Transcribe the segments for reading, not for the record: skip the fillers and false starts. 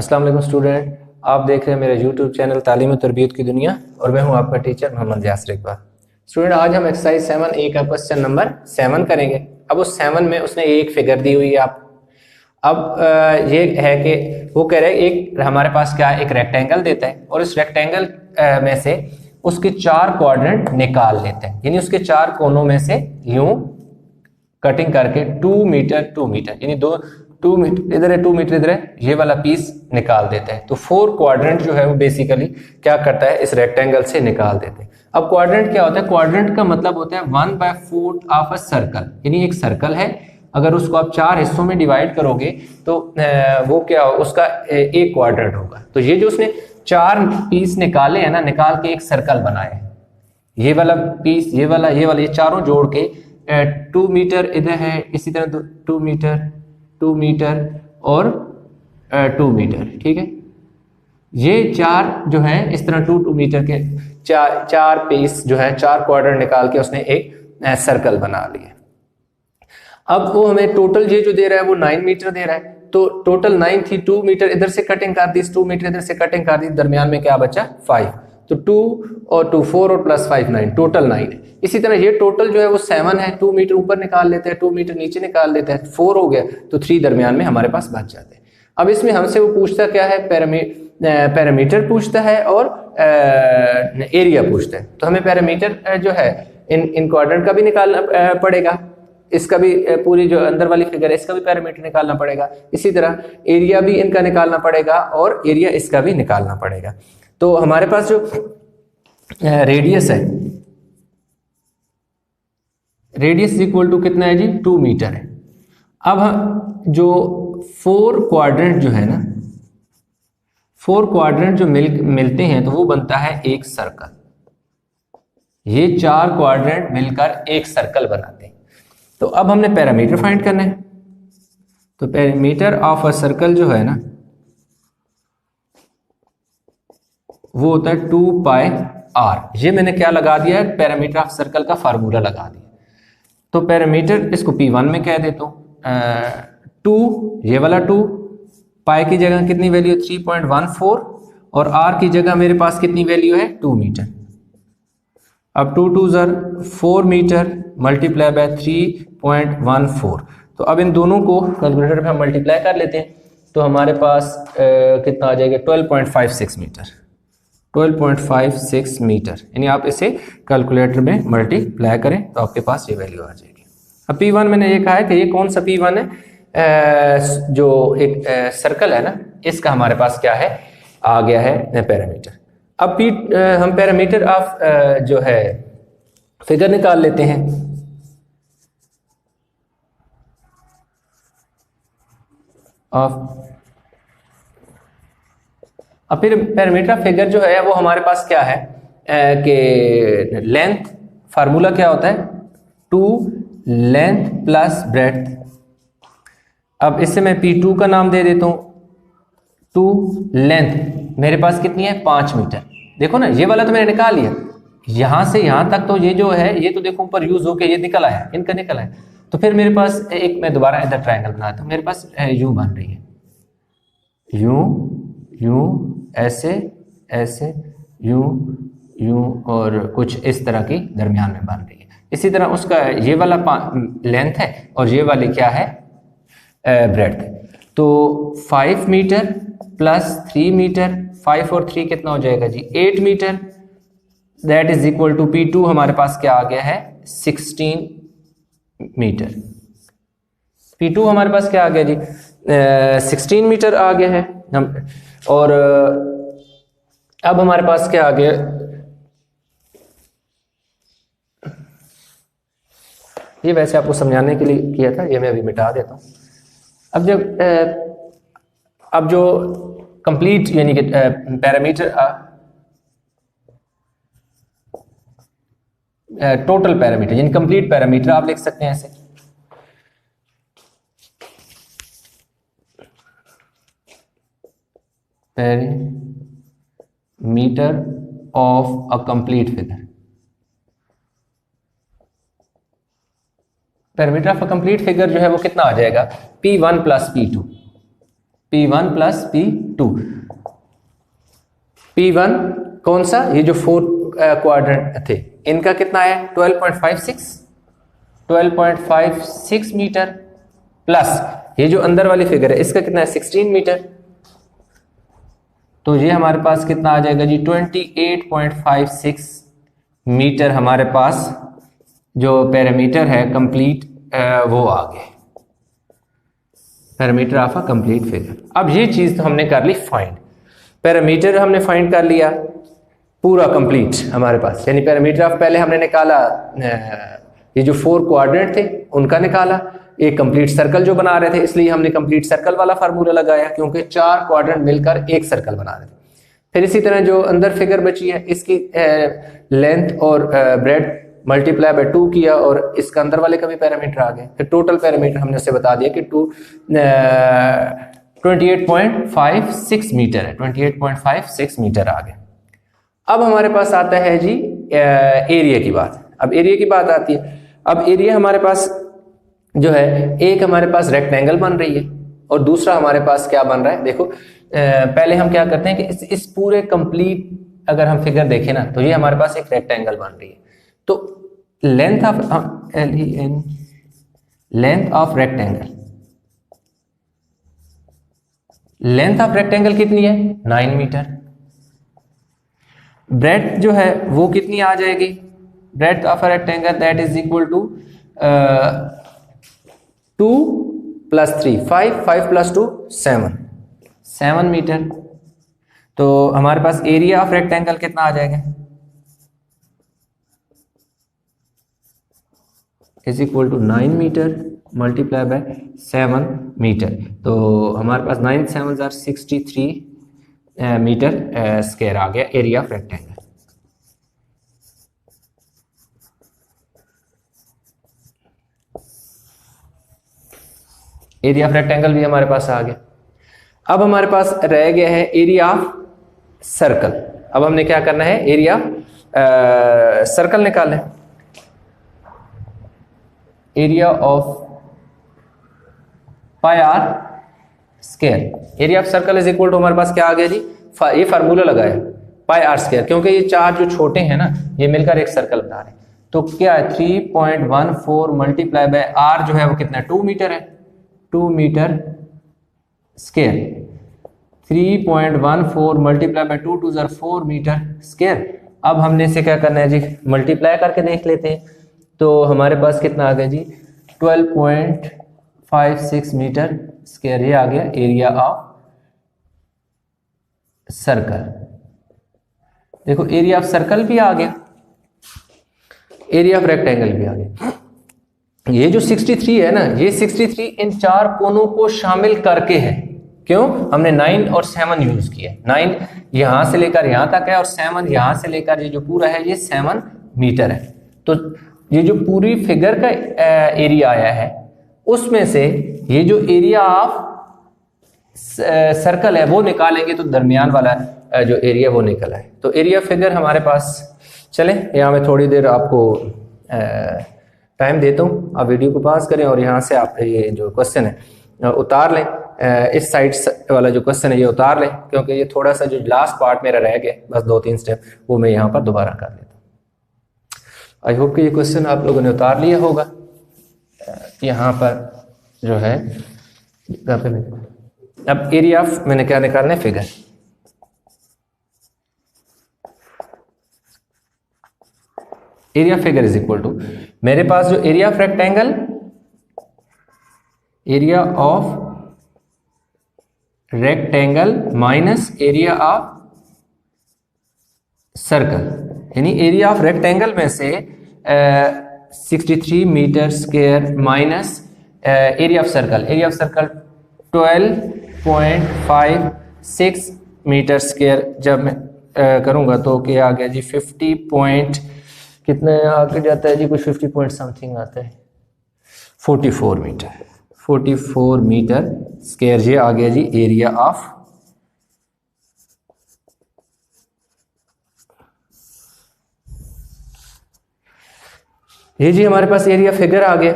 अस्सलाम वालेकुम स्टूडेंट, आप देख रहे हैं मेरे यूट्यूब चैनल तालीम और तरबियत की दुनिया और मैं हूं आपका टीचर मोहम्मद यासर इकबाल। स्टूडेंट, आज हम एक्सरसाइज 7A का क्वेश्चन नंबर 7 करेंगे। अब उस 7 में उसने एक फिगर दी हुई है आप। अब ये है कि वो कह रहे हैं एक हमारे पास क्या है, एक रेक्टेंगल देता है और इस रेक्टेंगल में से उसके 4 क्वाड्रेंट निकाल लेते हैं, यानी उसके 4 कोनों में से यूं कटिंग करके 2 मीटर 2 मीटर यानी 2 मीटर इधर है, 2 मीटर इधर है, ये वाला पीस निकाल देते हैं। तो 4 क्वाड्रेंट जो है वो बेसिकली क्या करता है, इस रेक्टेंगल से निकाल देते हैं। अब क्वाड्रेंट क्या होता है? क्वाड्रेंट का मतलब होता है 1/4 ऑफ अ सर्कल, यानी एक सर्कल है, अगर उसको आप 4 हिस्सों में डिवाइड करोगे तो वो क्या हो, उसका एक क्वाड्रेंट होगा। तो ये जो उसने 4 पीस निकाले हैं ना, निकाल के एक सर्कल बनाया है, ये वाला पीस, ये वाला, ये चारों जोड़ के 2 मीटर इधर है, इसी तरह 2 मीटर 2 मीटर और 2 मीटर, ठीक है। ये 4 जो है इस तरह 2 मीटर के चार पीस जो है, 4 क्वाड्रेंट निकाल के उसने एक सर्कल बना लिया। अब वो हमें टोटल ये जो दे रहा है वो 9 मीटर दे रहा है, तो टोटल 9 थी, 2 मीटर इधर से कटिंग कर दी, 2 मीटर इधर से कटिंग कर दी, दरमियान में क्या बचा 5। तो 2 और 2 4 और प्लस 5 9, टोटल 9 है। इसी तरह ये टोटल जो है वो 7 है, 2 मीटर ऊपर निकाल लेते हैं, 2 मीटर नीचे निकाल लेते हैं, 4 हो गया, तो 3 दरमियान में हमारे पास बच जाते हैं। अब इसमें हमसे वो पूछता क्या है, पैरामीटर पूछता है और एरिया पूछता है। तो हमें पैरामीटर जो है इन क्वाड्रेंट का भी निकालना पड़ेगा, इसका भी पूरी जो अंदर वाली फिगर है इसका भी पैरामीटर निकालना पड़ेगा, इसी तरह एरिया भी इनका निकालना पड़ेगा और एरिया इसका भी निकालना पड़ेगा। तो हमारे पास जो रेडियस है, रेडियस इक्वल टू कितना है जी, 2 मीटर है। अब हम जो 4 क्वाड्रेंट जो है ना, 4 क्वाड्रेंट जो मिलते हैं तो वो बनता है एक सर्कल। ये 4 क्वाड्रेंट मिलकर एक सर्कल बनाते हैं। तो अब हमने पैरामीटर फाइंड करना है, तो पैरामीटर ऑफ अ सर्कल जो है ना वो होता है 2 पाई आर। ये मैंने क्या लगा दिया है, पैरामीटर ऑफ सर्कल का फार्मूला लगा दिया। तो पैरामीटर इसको P1 में कह देता हूं, 2 ये वाला 2, पाई की जगह कितनी वैल्यू है 3.14 और आर की जगह मेरे पास कितनी वैल्यू है 2 मीटर। अब 2 2 4 मीटर मल्टीप्लाई बाय 3.14। तो अब इन दोनों को कैलकुलेटर पे हम मल्टीप्लाई कर लेते हैं, तो हमारे पास कितना आ जाएगा 12.56 मीटर, 12.56 मीटर, यानी आप इसे कैलकुलेटर में मल्टीप्लाई करें तो आपके पास ये वैल्यू आ जाएगी। अब P1 मैंने ये कहा है कि ये कौन सा P1 है, जो एक सर्कल है ना, इसका हमारे पास क्या है, आ गया है पैरामीटर। अब हम पैरामीटर ऑफ जो है फिगर निकाल लेते हैं। अब फिर पैरामीटर ऑफ फिगर जो है वो हमारे पास क्या है कि लेंथ, फार्मूला क्या होता है 2 लेंथ प्लस ब्रेड्थ। अब इससे मैं P2 का नाम दे देता हूं, 2 लेंथ मेरे पास कितनी है 5 मीटर। देखो ना, ये वाला तो मैंने निकाल लिया, यहां से यहां तक तो ये जो है ये तो देखो ऊपर यूज होके ये निकल आया, इनका निकल आया। तो फिर मेरे पास एक, मैं दोबारा इधर ट्रायंगल बनाता हूं, मेरे पास यूं बन रही है, यूं यूं ऐसे ऐसे यूं यूं और कुछ इस तरह की दरमियान में बन रही है। इसी तरह उसका ये वाला लेंथ है और ये वाली क्या है ब्रेड्थ। तो 5 मीटर प्लस 3 मीटर, 5 और 3 कितना हो जाएगा जी 8 metre, that is equal to P2 हमारे पास क्या आ गया है 16 मीटर। P2 हमारे पास क्या आ गया जी 16 मीटर आ गया है हम। और अब हमारे पास क्या आ गया, ये वैसे आपको समझाने के लिए किया था, ये मैं अभी मिटा देता हूं। अब जो कंप्लीट यानी कि पैरामीटर टोटल पैरामीटर यानी कंप्लीट पैरामीटर आप लिख सकते हैं ऐसे, parameter of a complete figure. Parameter of a complete figure जो है वो कितना आ जाएगा P1 plus P2। P1 plus P2। P1 कौन सा, ये जो 4 क्वाड्रेंट थे इनका कितना है 12.56 मीटर, प्लस ये जो अंदर वाली फिगर है इसका कितना है 16 मीटर। तो ये हमारे पास कितना आ जाएगा जी 28.56 मीटर हमारे पास जो पैरामीटर है कंप्लीट वो आ गए, parameter of a complete figure. अब ये चीज तो हमने कर ली फाइंड, पैरामीटर हमने फाइंड कर लिया पूरा कंप्लीट हमारे पास, यानी पैरामीटर ऑफ पहले हमने निकाला ये जो 4 क्वाड्रेंट थे उनका निकाला, एक कंप्लीट सर्कल जो बना रहे थे इसलिए हमने कंप्लीट सर्कल वाला फार्मूला लगाया क्योंकि 4 क्वाड्रेंट मिलकर एक सर्कल बना रहे थे। फिर इसी तरह जो अंदर फिगर बची है इसकी लेंथ और ब्रेड मल्टीप्लाई बाय 2 किया और इसका अंदर वाले का भी पैरामीटर आ गया, फिर टोटल पैरामीटर हमने उससे बता दिया कि 28.56 मीटर है, 28.56 मीटर आ गया। अब हमारे पास आता है जी एरिया की बात। अब एरिया की बात आती है, अब एरिया हमारे पास जो है एक हमारे पास रेक्टेंगल बन रही है और दूसरा हमारे पास क्या बन रहा है, देखो पहले हम क्या करते हैं कि इस पूरे कंप्लीट अगर हम फिगर देखें ना तो ये हमारे पास एक रेक्टेंगल बन रही है। तो length of rectangle, length of rectangle कितनी है 9 मीटर, ब्रेड्थ जो है वो कितनी आ जाएगी, breadth of rectangle that is equal to 2 plus 3 5 plus 2 7 metre. तो हमारे पास एरिया ऑफ रेक्टेंगल कितना आ जाएगा is equal to 9 metre multiply by 7 metre. तो हमारे पास 9 7 63 मीटर स्क्वायर आ गया area of rectangle. Area of rectangle भी हमारे पास आ गया। अब हमारे पास रह गया है एरिया ऑफ सर्कल। अब हमने क्या करना है, एरिया सर्कल निकालना है। Area of pi are square, area of circle is equal to हमारे पास क्या आ गया जी, ये फार्मूला लगाया पाई आर स्क्वायर, क्योंकि ये चार जो छोटे हैं ना ये मिलकर एक सर्कल बना रहे हैं। तो क्या है 3.14 मल्टीप्लाई बाय आर जो है वो कितना 2 मीटर है, 2 metre square. 3.14 multiply by 2 2 4 metre square. अब हमने इसे क्या करना है जी, मल्टीप्लाई करके देख लेते हैं। तो हमारे पास कितना आ गया जी 12.56 मीटर स्क्वायर, ये आ गया एरिया ऑफ सर्कल। देखो एरिया ऑफ सर्कल भी आ गया, एरिया ऑफ रेक्टेंगल भी आ गया। ये जो 63 है ना, ये 63 इन चार कोनों को शामिल करके है। क्यों, हमने 9 और 7 यूज किया। 9 यहां से लेकर यहां तक है और 7 यहां से लेकर ये जो पूरा है ये 7 मीटर है। तो ये जो पूरी फिगर का एरिया आया है उसमें से ये जो एरिया ऑफ सर्कल है वो निकालेंगे तो दरमियान वाला जो एरिया वो निकला है। तो एरिया फिगर हमारे पास, चले यहाँ मैं थोड़ी देर आपको टाइम देता हूँ, आप वीडियो को पास करें और यहाँ से आप ये जो क्वेश्चन है उतार लें। इस साइड वाला जो क्वेश्चन है ये उतार लें, क्योंकि ये थोड़ा सा जो लास्ट पार्ट मेरा रह गया बस 2-3 स्टेप वो मैं यहाँ पर दोबारा कर लेता हूँ। आई होप कि ये क्वेश्चन आप लोगों ने उतार लिया होगा। यहाँ पर जो है अब एरिया ऑफ मैंने क्या निकालना है, figure. Area figure is equal to मेरे पास जो area of rectangle, area of rectangle minus area of circle, यानी एरिया ऑफ रेक्टेंगल में से 63 metre square minus area of circle, area of circle 12.56 metre square जब मैं करूंगा तो क्या आ गया जी 50 पॉइंट कितने आगे जाता है जी, कुछ 50 पॉइंट समथिंग आता है 44 मीटर, 44 मीटर स्क्वायर ये आ गया जी एरिया ऑफ ये जी हमारे पास एरिया फिगर आ गया।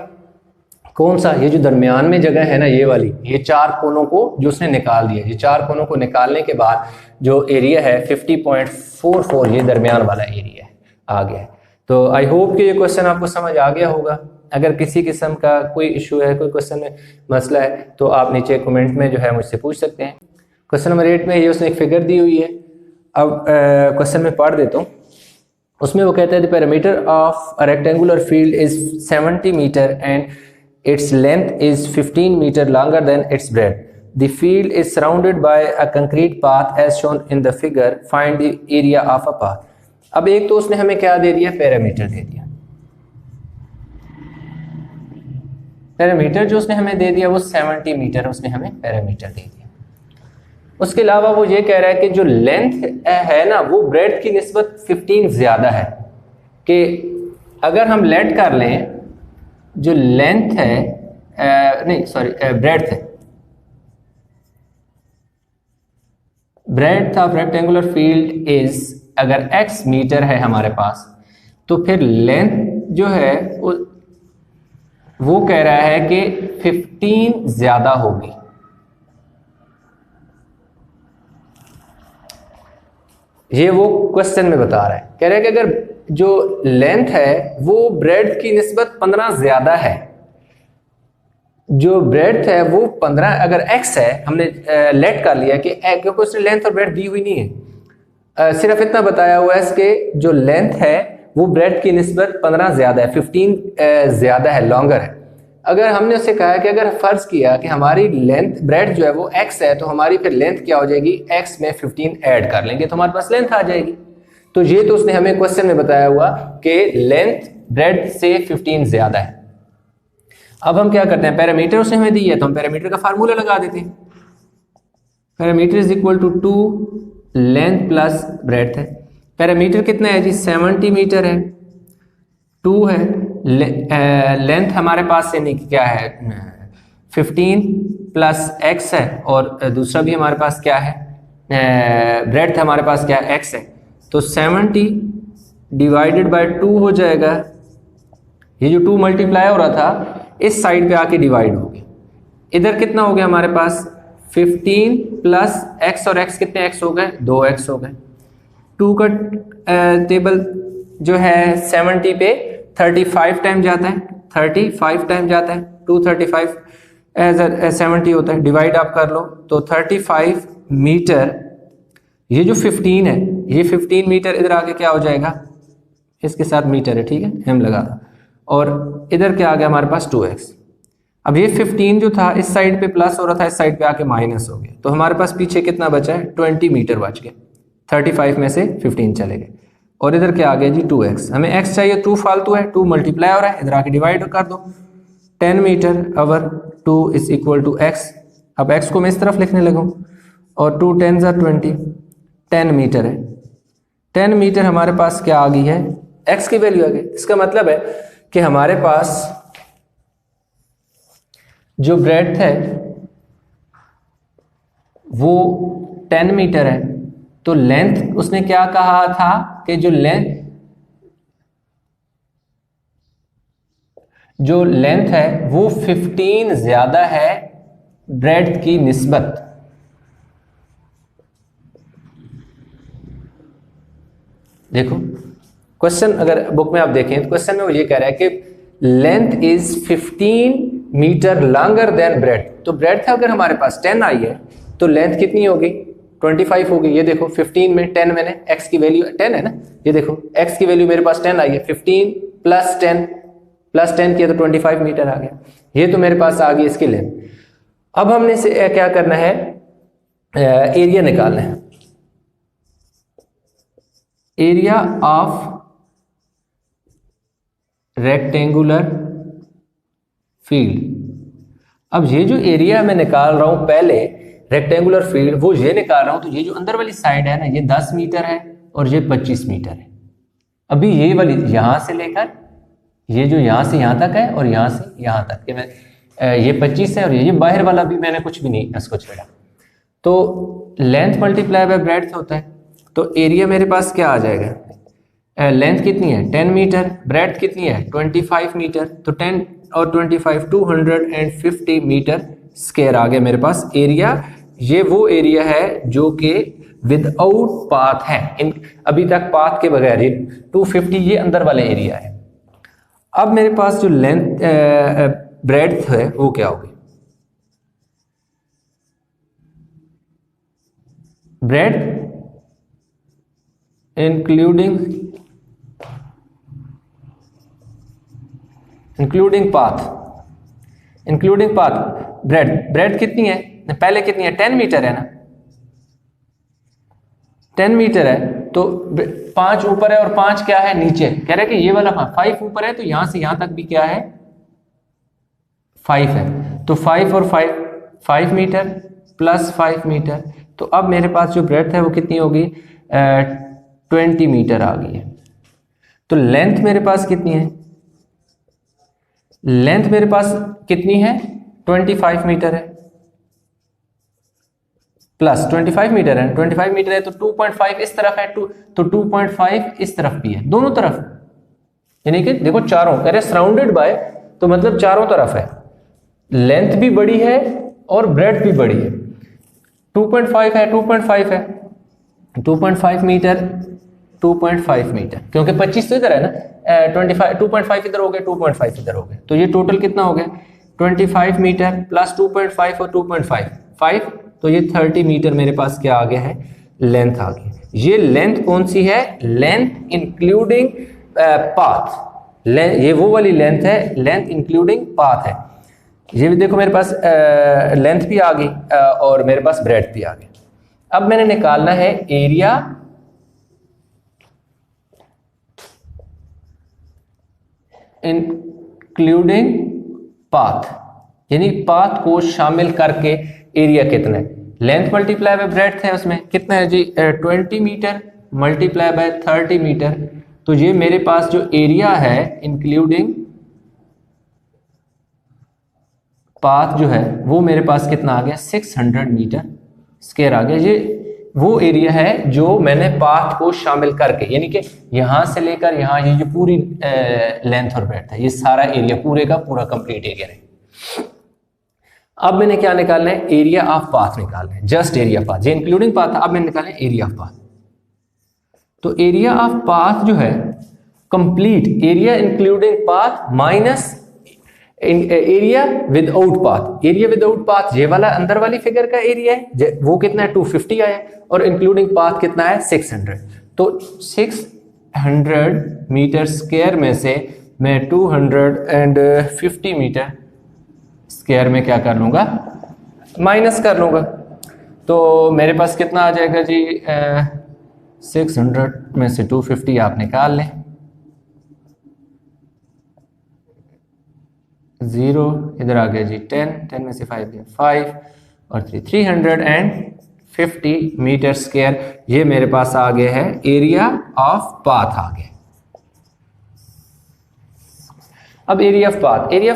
कौन सा, ये जो दरमियान में जगह है ना, ये वाली, ये चार कोनों को जो उसने निकाल दिया, ये चार कोनों को निकालने के बाद जो एरिया है 50.44, ये दरमियान वाला एरिया है, आ गया है। तो आई होप कि ये क्वेश्चन आपको समझ आ गया होगा। अगर किसी किस्म का कोई इशू है, कोई क्वेश्चन में मसला है, तो आप नीचे कमेंट में जो है मुझसे पूछ सकते हैं। क्वेश्चन नंबर 8 में ये उसने एक फिगर दी हुई है। अब क्वेश्चन में पढ़ देता हूँ। उसमें वो कहता है the parameter of a rectangular field is 70 metre and its length is 15 meter longer than its breadth. The field is surrounded by a concrete path as shown in the figure. Find the area of a path. अब एक तो उसने हमें क्या दे दिया, parameter दे दिया। Parameter जो उसने हमें दे दिया वो 70 मीटर उसने हमें पैरामीटर दे दिया। उसके अलावा वो ये कह रहा है कि जो लेंथ है ना वो ब्रेड्थ की निस्बत 15 ज्यादा है। कि अगर हम लेट कर लें, जो लेंथ है ब्रेड्थ है, breadth of rectangular field is, अगर x मीटर है हमारे पास, तो फिर लेंथ जो है वो कह रहा है कि 15 ज्यादा होगी। ये वो क्वेश्चन में बता रहा है, कह रहा है कि अगर जो लेंथ है वो ब्रेड्थ की निस्बत 15 ज्यादा है, जो ब्रेड्थ है वो 15, अगर x है, हमने लेट कर लिया कि क्योंकि उसने लेंथ और ब्रेड्थ दी हुई नहीं है, सिर्फ इतना बताया हुआ है कि जो लेंथ है वो ब्रेड्थ की निस्बत 15 ज्यादा है, 15 ज्यादा है, लॉन्गर है। अगर हमने उससे कहा कि अगर फर्ज किया कि हमारी लेंथ ब्रेड्थ जो है वो x है, तो हमारी फिर लेंथ क्या हो जाएगी, x में 15 ऐड कर लेंगे तो हमारे पास लेंथ आ जाएगी। तो ये तो उसने हमें क्वेश्चन में बताया हुआ कि लेंथ ब्रेड्थ से 15 ज्यादा है। अब हम क्या करते हैं, पैरामीटर उसने हमें दी है तो हम पैरामीटर का फार्मूला लगा देते हैं। Parameter is equal to 2 length plus breadth है। पैरामीटर कितना है जी, 70 मीटर है, 2 है, लेंथ हमारे पास से नहीं क्या है 15 प्लस x है, और दूसरा भी हमारे पास क्या है, ब्रेड्थ हमारे पास क्या है, x है। तो 70 डिवाइडेड बाय 2 हो जाएगा। ये जो 2 मल्टीप्लाई हो रहा था इस साइड पे आके डिवाइड हो गया। इधर कितना हो गया हमारे पास, 15 प्लस x, और x कितने x हो गए, 2x हो गए। 2 का टेबल जो है 70 पे 35 टाइम जाता है, 35 टाइम जाता है, 235 एज 70 होता है, डिवाइड आप कर लो तो 35 मीटर। ये जो 15 है, ये 15 मीटर इधर आके क्या हो जाएगा, इसके साथ मीटर है, ठीक है, हम लगा था, और इधर क्या आ गया हमारे पास 2x। अब ये 15 जो था इस साइड पे प्लस हो रहा था, इस साइड पे आके माइनस हो गया, तो हमारे पास पीछे कितना बचा है, 20 मीटर बच गया। 35 में से 15 चले गए, और इधर क्या आ गया जी 2x। हमें x चाहिए, 2 फालतू है, 2 मल्टीप्लाई हो रहा है, इधर आके डिवाइड कर दो। 10 metre over 2 is equal to x। अब x को मैं इस तरफ लिखने लगूँ, और 2 10s are 20, 10 मीटर है। 10 मीटर हमारे पास क्या आ गई है, x की वैल्यू आ गई। इसका मतलब है कि हमारे पास जो ब्रेड्थ है वो 10 मीटर है, तो लेंथ उसने क्या कहा था कि जो लेंथ है वो 15 ज्यादा है ब्रेड्थ की निस्बत। देखो क्वेश्चन अगर बुक में आप देखें तो क्वेश्चन में वो ये कह रहा है कि length is 15 metre longer than breadth. तो ब्रेड्थ अगर हमारे पास 10 आई है तो लेंथ कितनी होगी, 25 होगी। ये देखो 15 में 10 मैंने x की वैल्यू 10 है ना, ये देखो x की वैल्यू मेरे पास 10 आई है, 15 प्लस 10 किया तो 25 मीटर आ गया। ये तो मेरे पास आ गई इसकी लेंथ। अब हमने से क्या करना है, एरिया निकालना है, एरिया ऑफ रेक्टेंगुलर फील्ड। अब ये जो एरिया मैं निकाल रहा हूं पहले रेक्टेंगुलर फील्ड, वो ये निकाल रहा हूं, तो ये जो अंदर वाली साइड है ना ये 10 मीटर है और ये 25 मीटर है। अभी ये वाली यहां से लेकर ये जो यहां से यहां तक है और यहां से यहां तक मैं ये 25 है, और ये बाहर वाला भी मैंने कुछ भी नहीं इसको छेड़ा। तो लेंथ मल्टीप्लाई बाय ब्रेड्थ होता है, तो एरिया मेरे पास क्या आ जाएगा, लेंथ कितनी है 10 मीटर, ब्रेड्थ कितनी है 25 मीटर, तो 10 और 25 250 मीटर स्क्वायर आ गया मेरे पास एरिया। ये वो एरिया है जो कि विदाउट पाथ है, इन अभी तक पाथ के बगैर, ये 250 ये अंदर वाले एरिया है। अब मेरे पास जो लेंथ ब्रेड्थ है वो क्या होगी, ब्रेड्थ इंक्लूडिंग पाथ ब्रेड्थ कितनी है, पहले कितनी है 10 मीटर है ना, 10 मीटर है, तो 5 ऊपर है और 5 क्या है नीचे, कह रहा है कि ये वाला 5 ऊपर है, तो यहां से यहां तक भी क्या है 5 है, तो 5 और 5 मीटर प्लस 5 मीटर, तो अब मेरे पास जो ब्रेड्थ है वो कितनी होगी 20 मीटर आ गई है। तो लेंथ मेरे पास कितनी है, लेंथ मेरे पास कितनी है 25 मीटर है, प्लस 25 मीटर है, 25 मीटर है तो 2.5 इस तरफ है, तो 2.5 इस तरफ भी है, दोनों तरफ, यानी कि देखो चारों, कह रहे सराउंडेड बाय, तो मतलब चारों तरफ है, लेंथ भी बड़ी है और ब्रेड्थ भी बड़ी है, 2.5 है 2.5 है 2.5 मीटर 2.5 मीटर, क्योंकि 25 तो इधर है ना, 25 2.5 इधर हो गया 2.5 इधर हो गया, तो ये टोटल कितना हो गया 25 मीटर प्लस 2.5 और 2.5 तो ये 30 मीटर मेरे पास क्या आ गया है, लेंथ आ गई। ये लेंथ कौन सी है, लेंथ इंक्लूडिंग पाथ, ये वो वाली लेंथ है, लेंथ इंक्लूडिंग पाथ है। ये भी देखो मेरे पास लेंथ भी आ गई और मेरे पास ब्रेड्थ भी आ गई। अब मैंने निकालना है एरिया इंक्लूडिंग पाथ, यानी पाथ को शामिल करके एरिया कितना है, लेंथ मल्टीप्लाई बाय ब्रेड्थ है, उसमें कितना है जी 20 मीटर मल्टीप्लाई बाय 30 मीटर, तो ये मेरे पास जो एरिया है इंक्लूडिंग पाथ जो है वो मेरे पास कितना आ गया 600 मीटर स्क्वायर आ गया। ये वो एरिया है जो मैंने पाथ को शामिल करके, यानी कि यहां से लेकर यहां ये जो पूरी लेंथ और ब्रेड्थ है, ये सारा एरिया पूरे का पूरा कंप्लीट एरिया है। अब मैंने क्या निकालना है, एरिया ऑफ पाथ निकालना है, जस्ट एरिया पाथ, ये इंक्लूडिंग पाथ था, अब मैंने निकालना है एरिया ऑफ पाथ। तो एरिया ऑफ पाथ जो है complete area including path minus area without path, area without path ये वाला अंदर वाली फिगर का एरिया है, वो कितना है 250 आया, और इंक्लूडिंग पाथ कितना है 600, तो 600 मीटर स्क्वायर में से मैं 250 मीटर स्क्वायर में क्या कर लूंगा, माइनस कर लूंगा, तो मेरे पास कितना आ जाएगा जी 600 में से 250 आप निकाल लें, 0 इधर आ गया जी 10 में से 5 गया 5 और 350 मीटर स्क्वायर, ये मेरे पास आ गया है एरिया ऑफ पाथ आ गया। अब एरिया ऑफ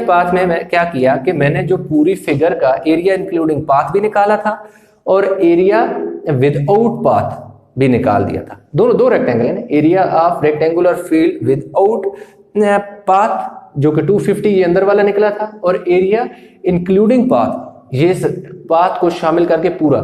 पाथ में मैं क्या किया कि मैंने जो पूरी फिगर का एरिया इंक्लूडिंग पाथ भी निकाला था और एरिया विदाउट पाथ भी निकाल दिया था, दोनों दो रेक्टेंगल है ना, area of rectangular field without path जो कि 250 ये अंदर वाला निकला था, और एरिया इंक्लूडिंग पाथ ये पाथ को शामिल करके पूरा,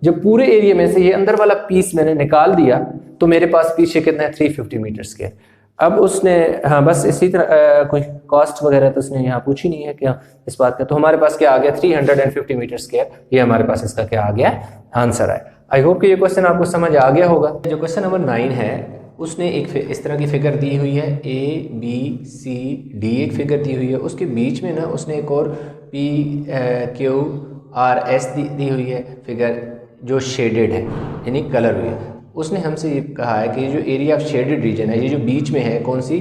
जब पूरे एरिया में से ये अंदर वाला पीस मैंने निकाल दिया तो मेरे पास पीछे कितना है 350 मीटर स्क्वायर। अब उसने हाँ बस इसी तरह कोई कॉस्ट वगैरह तो उसने यहाँ पूछी नहीं है क्या इस बात का, तो हमारे पास क्या आ गया 350 मीटर स्क्वायर, ये हमारे पास इसका क्या आ गया आंसर है। आई होप कि ये क्वेश्चन आपको समझ आ गया होगा। जो क्वेश्चन नंबर 9 है उसने एक इस तरह की फिगर दी हुई है, ABCD एक फिगर दी हुई है, उसके बीच में ना उसने एक और PQRS दी हुई है फिगर जो शेडेड है यानी कलर हुई है। उसने हमसे ये कहा है कि जो एरिया ऑफ शेडेड रीजन है, ये जो बीच में है कौन सी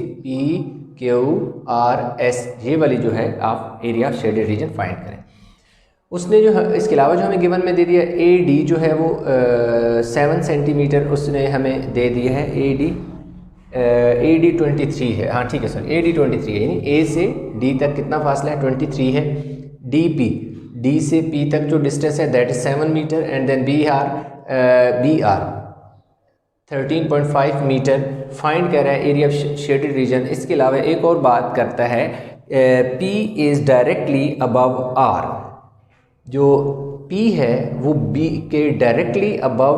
PQRS, ये वाली जो है आप area of shaded reason find करें। उसने जो इसके अलावा जो हमें गिवन में दे दिया AD जो है वो 7 सेंटीमीटर उसने हमें दे दिया है, AD 23 है, हाँ ठीक है सर AD 23 है, यानी A से D तक कितना फासला है 23 है। DP D से P तक जो डिस्टेंस है that is 7 metre, and then BR 13.5 metre find कर रहा है एरिया ऑफ शेडेड रीजन। इसके अलावा एक और बात करता है, P is directly above R। जो P है वो B के डायरेक्टली अबव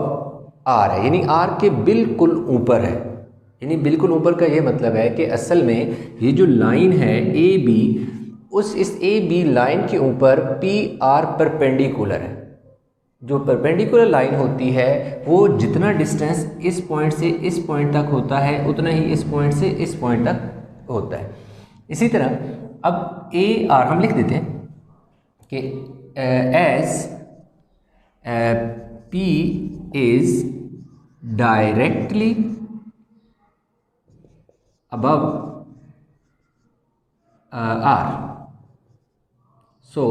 R है, यानी R के बिल्कुल ऊपर है। यानी बिल्कुल ऊपर का ये मतलब है कि असल में ये जो लाइन है AB, इस AB लाइन के ऊपर PR परपेंडिकुलर है। जो परपेंडिकुलर लाइन होती है वो जितना डिस्टेंस इस पॉइंट से इस पॉइंट तक होता है उतना ही इस पॉइंट से इस पॉइंट तक होता है। इसी तरह अब AR हम लिख देते हैं कि S P is directly above R। सो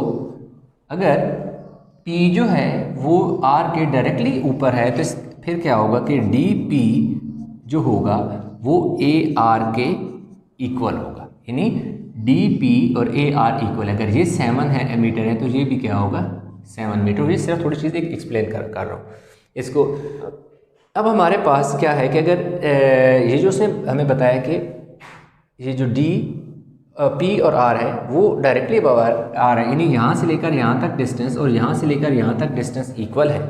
अगर P जो है वो R के डायरेक्टली ऊपर है तो फिर क्या होगा कि DP जो होगा वो AR के इक्वल होगा। यानी DP और AR इक्वल है। अगर ये 7 है मीटर है तो ये भी क्या होगा 7 मीटर। ये सिर्फ थोड़ी चीज़ एक एक्सप्लेन कर रहा हूँ इसको। अब हमारे पास क्या है कि अगर ये जो उसने हमें बताया कि ये जो P और R है वो डायरेक्टली अबव R है, यानी यहाँ से लेकर यहाँ तक डिस्टेंस और यहाँ से लेकर यहाँ तक डिस्टेंस इक्वल है।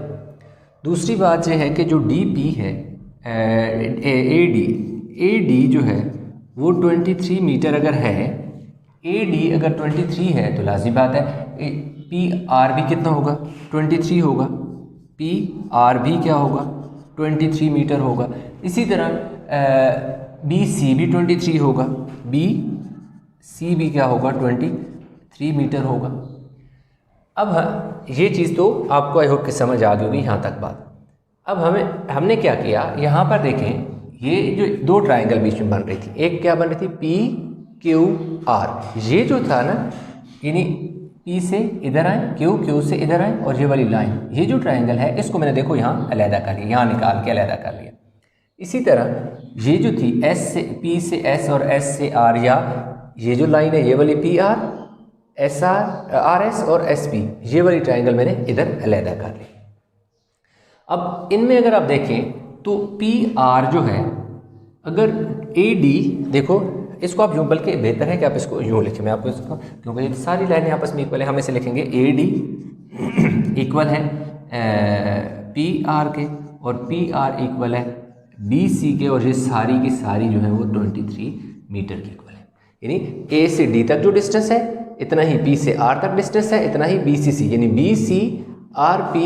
दूसरी बात यह है कि जो DP है AD जो है वो 23 मीटर अगर है, AD अगर 23 है तो लाज़मी बात है PR भी कितना होगा 23 होगा, PR भी क्या होगा 23 मीटर होगा। इसी तरह BC भी 23 होगा, BC भी क्या होगा 23 मीटर होगा। अब ये चीज़ तो आपको आई होप कि समझ आ गई होगी यहाँ तक बात। अब हमने क्या किया, यहाँ पर देखें ये जो दो ट्रायंगल बीच में बन रही थी, एक क्या बन रही थी PQR। ये जो था ना, यानी P से इधर आए, Q से इधर आए और ये वाली लाइन, ये जो ट्रायंगल है इसको मैंने देखो यहाँ अलहदा कर लिया, यहाँ निकाल के अलहदा कर लिया। इसी तरह ये जो थी P से S और S से R, या ये जो लाइन है ये वाली PR, RS और SP, ये वाली ट्रायंगल मैंने इधर अलहदा कर ली। अब इनमें अगर आप देखें तो PR जो है, अगर AD देखो इसको आप यूँ, बल्कि बेहतर है कि आप इसको यूँ लिखें, मैं आपको इसको, क्योंकि ये सारी लाइनें आपस में इक्वल है, हम इसे लिखेंगे AD इक्वल है PR के और PR इक्वल है BC के, और ये सारी की सारी जो है वो 23 मीटर की इक्वल है। यानी A से D तक जो डिस्टेंस है इतना ही P से R तक डिस्टेंस है, इतना ही BCC, यानी BC RP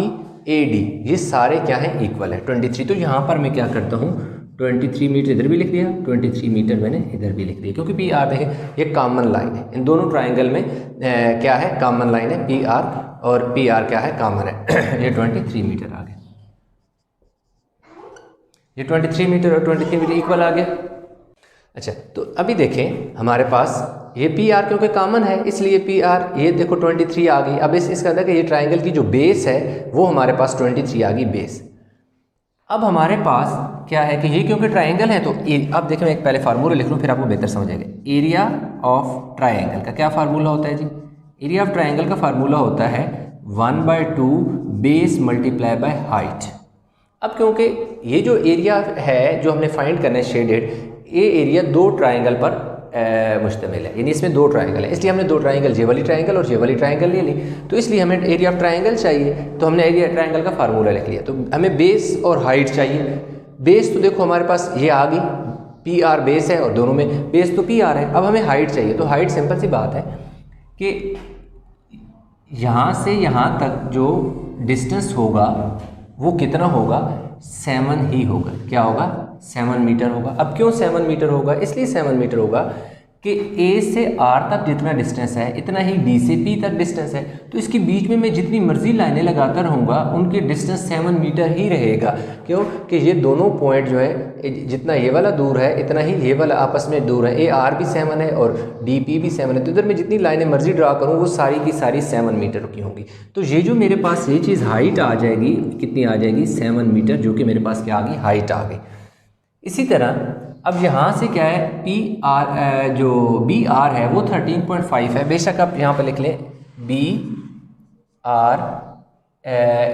AD ये सारे क्या हैं इक्वल है 23। तो यहाँ पर मैं क्या करता हूँ 23 मीटर इधर भी लिख दिया, 23 मीटर मैंने इधर भी लिख दिया, क्योंकि PR देखें ये कॉमन लाइन है, इन दोनों ट्रायंगल में क्या है कॉमन लाइन है, PR और PR क्या है कॉमन है। ये 23 मीटर आ गया, ये 23 मीटर और 23 मीटर इक्वल आ गया। अच्छा, तो अभी देखें हमारे पास ये PR क्योंकि कॉमन है इसलिए PR, ये देखो 23 आ गई। अब इसका अंदर ये ट्रायंगल की जो बेस है वो हमारे पास 23 आ गई बेस। अब हमारे पास क्या है कि ये क्योंकि ट्रायंगल है तो अब देखें मैं एक पहले फार्मूला लिख लूँ फिर आपको बेहतर समझेंगे। एरिया ऑफ ट्रायंगल का क्या फार्मूला होता है जी? एरिया ऑफ ट्रायंगल का फार्मूला होता है 1/2 बेस मल्टीप्लाई बाय हाइट। अब क्योंकि ये जो एरिया है जो हमने फाइंड करना है शेडेड, ये एरिया दो ट्रायंगल पर मुश्तमिल है, यानी इसमें दो ट्रायंगल है, इसलिए हमने दो ट्रायंगल, ये वाली ट्रायंगल और ये वाली ट्रायंगल ले ली। तो इसलिए हमें एरिया ऑफ ट्रायंगल चाहिए, तो हमने एरिया ट्रायंगल का फार्मूला लिख लिया। तो हमें बेस और हाइट चाहिए। बेस तो देखो हमारे पास ये आ गई, PR बेस है और दोनों में बेस तो PR है। अब हमें हाइट चाहिए, तो हाइट सिंपल सी बात है कि यहाँ से यहाँ तक जो डिस्टेंस होगा वो कितना होगा 7 ही होगा। क्या होगा 7 मीटर होगा। अब क्यों 7 मीटर होगा? इसलिए 7 मीटर होगा कि A से R तक जितना डिस्टेंस है इतना ही B से P तक डिस्टेंस है। तो इसके बीच में मैं जितनी मर्जी लाइनें लगाता रहूँगा उनकी डिस्टेंस 7 मीटर ही रहेगा। क्यों कि ये दोनों पॉइंट जो है जितना ये वाला दूर है इतना ही ये वाला आपस में दूर है। AR भी 7 है और DP भी 7 है, तो इधर मैं जितनी लाइनें मर्जी ड्रा करूँ वो सारी की सारी 7 मीटर की होंगी। तो ये जो मेरे पास ये चीज़ हाइट आ जाएगी, कितनी आ जाएगी 7 मीटर, जो कि मेरे पास क्या आ गई हाइट आ गई। इसी तरह अब यहाँ से क्या है PR जो BR है वो 13.5 है। बेशक आप यहाँ पर लिख लें BR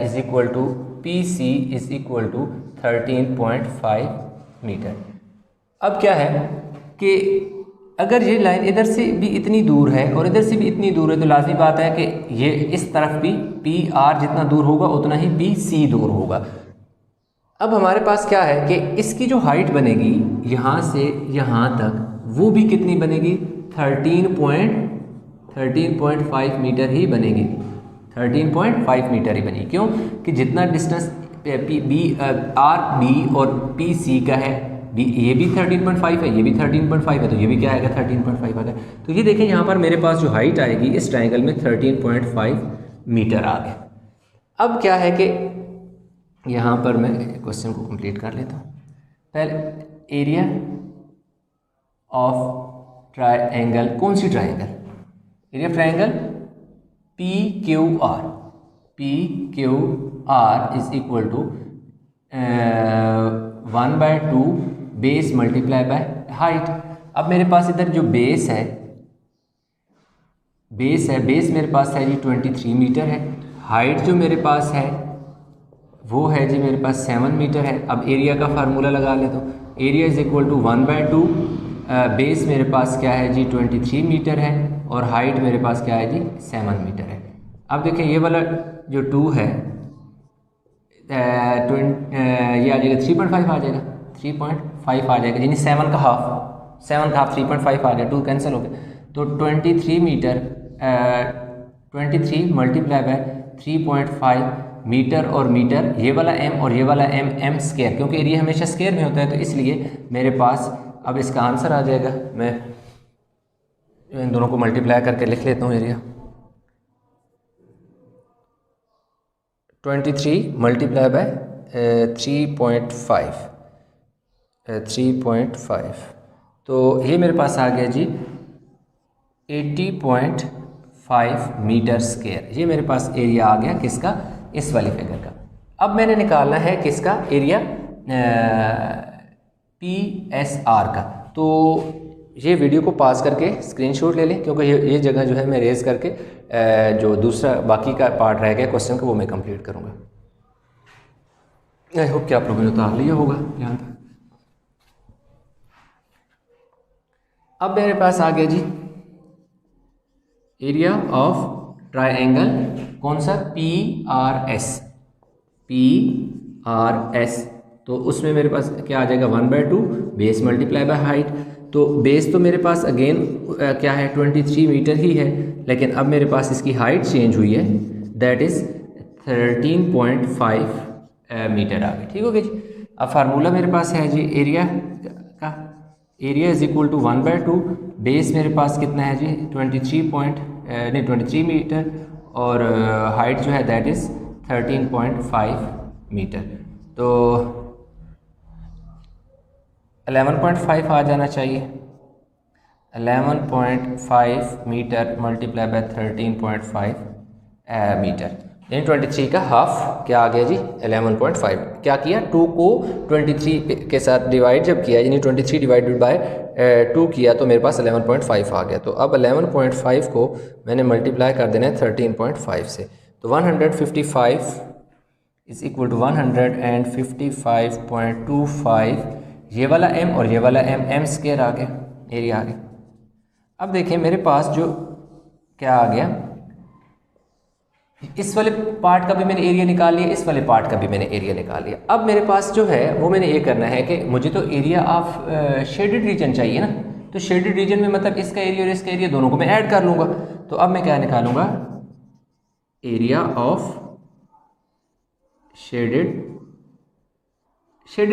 is equal to P C is equal to 13.5 metre. अब क्या है कि अगर ये लाइन इधर से भी इतनी दूर है और इधर से भी इतनी दूर है तो लाजमी बात है कि ये इस तरफ भी पी आर जितना दूर होगा उतना ही पी सी दूर होगा। अब हमारे पास क्या है कि इसकी जो हाइट बनेगी यहाँ से यहाँ तक वो भी कितनी बनेगी 13.5 मीटर ही बनेगी। 13.5 मीटर ही बनेगी। क्यों कि जितना डिस्टेंस बी आर बी और पी सी का है, बी ये भी 13.5 है, ये भी 13.5 है, तो ये भी क्या आएगा 13.5 आएगा। तो ये देखें यहाँ पर मेरे पास जो हाइट आएगी इस ट्राइंगल में 13.5 मीटर आ गया। अब क्या है कि यहाँ पर मैं क्वेश्चन को कंप्लीट कर लेता हूँ। पहले एरिया ऑफ ट्राइंगल, कौन सी triangle? Area of triangle P Q R is equal to 1/2 base multiply by height. अब मेरे पास इधर जो बेस मेरे पास है जी 23 मीटर है। हाइट जो मेरे पास है वो है जी मेरे पास 7 मीटर है। अब एरिया का फार्मूला लगा लेता हूँ। Area is equal to 1/2 base मेरे पास क्या है जी 23 मीटर है और हाइट मेरे पास क्या है जी 7 मीटर है। अब देखिए ये वाला जो 2 है ये आ जाएगा 3.5 आ जाएगा, 3.5 आ जाएगा, यानी 7 का हाफ 3.5 आ गया, 2 कैंसिल हो गया। तो 23 मीटर 23 मल्टीप्लाई बाय 3.5 मीटर और मीटर, ये वाला m और ये वाला m स्क्वायर, क्योंकि एरिया हमेशा स्क्वायर में होता है तो इसलिए मेरे पास अब इसका आंसर आ जाएगा। मैं इन दोनों को मल्टीप्लाई करके लिख लेता हूँ। एरिया 23 मल्टीप्लाई बाय 3.5 तो ये मेरे पास आ गया जी 80.5 मीटर स्क्वायर। ये मेरे पास एरिया आ गया किसका? इस वाली फिगर का। अब मैंने निकालना है किसका? एरिया PSR का। तो ये वीडियो को पॉज करके स्क्रीनशॉट ले लें, क्योंकि ये जगह जो है मैं रेज करके जो दूसरा बाकी का पार्ट रह गया क्वेश्चन का वो मैं कंप्लीट करूँगा। आई होप कि आप लोगों ने उतार लिया होगा यहाँ तक। अब मेरे पास आ गया जी एरिया ऑफ ट्राइंगल, कौन सा? PRS। तो उसमें मेरे पास क्या आ जाएगा 1/2 बेस मल्टीप्लाई बाय हाइट। तो बेस तो मेरे पास अगेन क्या है 23 मीटर ही है, लेकिन अब मेरे पास इसकी हाइट चेंज हुई है, दैट इज़ 13.5 मीटर आ गई। ठीक हो गया जी। अब फार्मूला मेरे पास है जी एरिया का, area is equal to 1/2 base मेरे पास कितना है जी 23 मीटर और हाइट जो है दैट इज़ 13.5 मीटर। तो 11.5 आ जाना चाहिए। 11.5 मीटर मल्टीप्लाई बाय 13.5 मीटर, यानी 23 का हाफ क्या आ गया जी 11.5। क्या किया? 2 को 23 के साथ डिवाइड जब किया, यानी 23 डिवाइडेड बाय 2 किया तो मेरे पास 11.5 आ गया। तो अब 11.5 को मैंने मल्टीप्लाई कर देना है 13.5 से। तो 155 इज इक्वल टू 155.25, ये वाला m और ये वाला m स्क्वायर आ गया, एरिया आ गया। अब देखिए मेरे पास जो क्या आ गया, इस वाले पार्ट का भी मैंने एरिया निकाल लिया, इस वाले पार्ट का भी मैंने एरिया निकाल लिया। अब मेरे पास जो है वो मैंने ये करना है कि मुझे तो एरिया ऑफ शेडेड रीजन चाहिए ना, तो शेडेड रीजन में मतलब इसका एरिया और इसका एरिया दोनों को मैं ऐड कर लूँगा। तो अब मैं क्या निकालूंगा? एरिया ऑफ शेडेड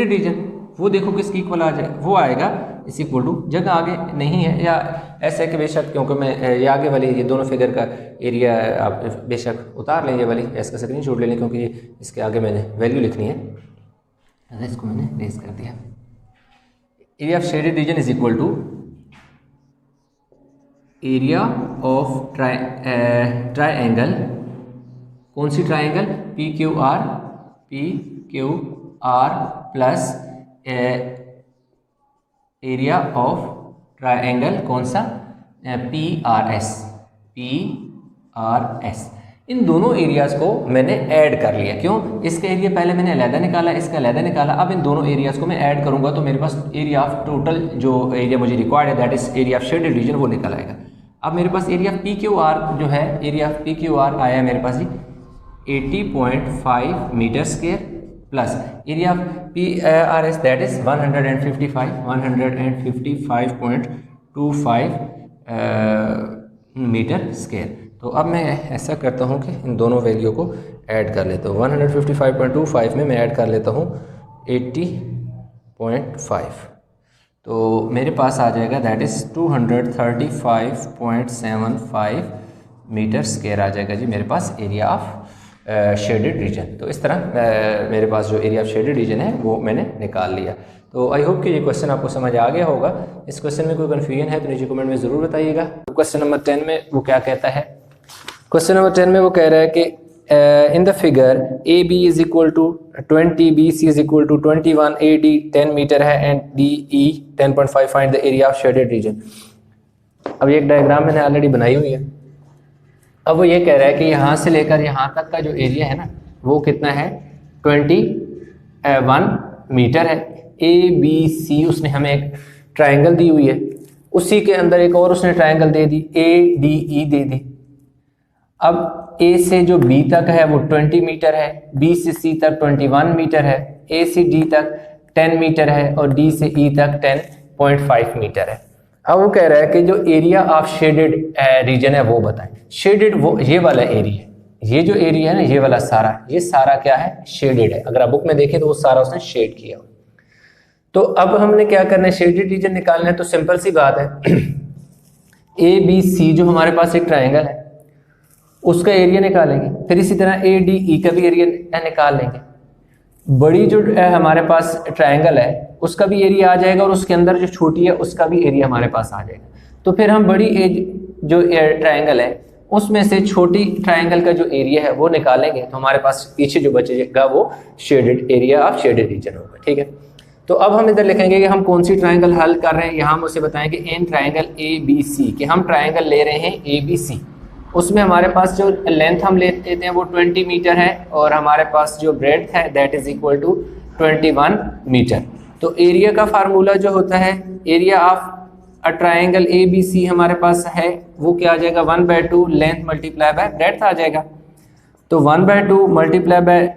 रीजन, वो देखो किसकी इक्वल आ जाए, वो आएगा इस इक्वल टू, जगह आगे नहीं है या ऐसे है कि बेशक, क्योंकि मैं ये आगे वाली ये दोनों फिगर का एरिया आप बेशक उतार लें, ये वाली इसका स्क्रीनशॉट ले लें, क्योंकि इसके आगे मैंने वैल्यू लिखनी है। इसको मैंने रेज कर दिया। Area of shaded region is equal to area of triangle, कौन सी triangle? PQR plus area of triangle कौन सा? PRS। इन दोनों एरियाज को मैंने ऐड कर लिया। क्यों? इसका एरिया पहले मैंने अलहदा निकाला, इसका अलहदा निकाला। अब इन दोनों एरियाज को मैं ऐड करूंगा तो मेरे पास एरिया ऑफ टोटल जो एरिया मुझे रिक्वायर्ड है that is area of shaded reason वो निकल आएगा। अब मेरे पास एरिया ऑफ PQR जो है, एरिया ऑफ PQR आया मेरे पास 80.5 metre square plus area of PRS that is 155.25 metre square. तो अब मैं ऐसा करता हूँ कि इन दोनों वैल्यू को ऐड कर लेता हूँ। 155.25 में मैं ऐड कर लेता हूँ 80.5, तो मेरे पास आ जाएगा दैट इज़ 235.75 मीटर स्क्वायर आ जाएगा जी मेरे पास एरिया ऑफ शेडेड रीजन। तो इस तरह मेरे पास जो एरिया ऑफ शेडेड रीजन है वो मैंने निकाल लिया। तो आई होप कि ये क्वेश्चन आपको समझ आ गया होगा। इस क्वेश्चन में कोई कन्फ्यूजन है तो नीचे कमेंट में ज़रूर बताइएगा। क्वेश्चन नंबर 10 में वो क्या कहता है? क्वेश्चन नंबर 10 में वो कह रहा है कि in the figure AB is equal to 20, BC is equal to 21, AD 10 metre है and DE 10.5, find the area of shaded region. अब ये एक डायग्राम मैंने ऑलरेडी बनाई हुई है। अब वो ये कह रहा है कि यहाँ से लेकर यहाँ तक का जो एरिया है ना वो कितना है 21 मीटर है। ABC उसने हमें एक ट्राइंगल दी हुई है, उसी के अंदर एक और उसने ट्राइंगल दे दी ADE दे दी। अब A से जो B तक है वो 20 मीटर है, B से C तक 21 मीटर है, A से D तक 10 मीटर है और D से E तक 10.5 मीटर है। अब वो कह रहा है कि जो एरिया ऑफ शेडेड रीजन है वो बताएं। शेडेड वो ये वाला एरिया है, ये जो एरिया है ना ये वाला सारा, ये सारा क्या है शेडेड है। अगर आप बुक में देखें तो वो सारा उसने शेड किया। तो अब हमने क्या करना है, शेडेड रीजन निकालना है। तो सिंपल सी बात है ABC जो हमारे पास एक ट्राइंगल है उसका एरिया निकालेंगे, फिर इसी तरह ADE का भी एरिया निकाल लेंगे। बड़ी जो हमारे पास ट्रायंगल है उसका भी एरिया आ जाएगा और उसके अंदर जो छोटी है उसका भी एरिया हमारे पास आ जाएगा। तो फिर हम बड़ी जो ट्रायंगल है उसमें से छोटी ट्रायंगल का जो एरिया है वो निकालेंगे तो हमारे पास पीछे जो बचेगा वो shaded area of shaded reason होगा। ठीक है, तो अब हम इधर लिखेंगे कि हम कौन सी ट्रायंगल हल कर रहे हैं। यहाँ हम उसे बताएं कि इन ट्रायंगल ABC कि हम ट्रायंगल ले रहे हैं ABC, उसमें हमारे पास जो लेंथ हम लेते हैं वो 20 मीटर है और हमारे पास जो ब्रेड्थ है that is equal to 21 metre. तो एरिया का फार्मूला जो होता है area of a triangle ABC हमारे पास है वो क्या आ जाएगा 1/2 लेंथ मल्टीप्लाई बाय ब्रेड्थ आ जाएगा। तो 1/2 multiply by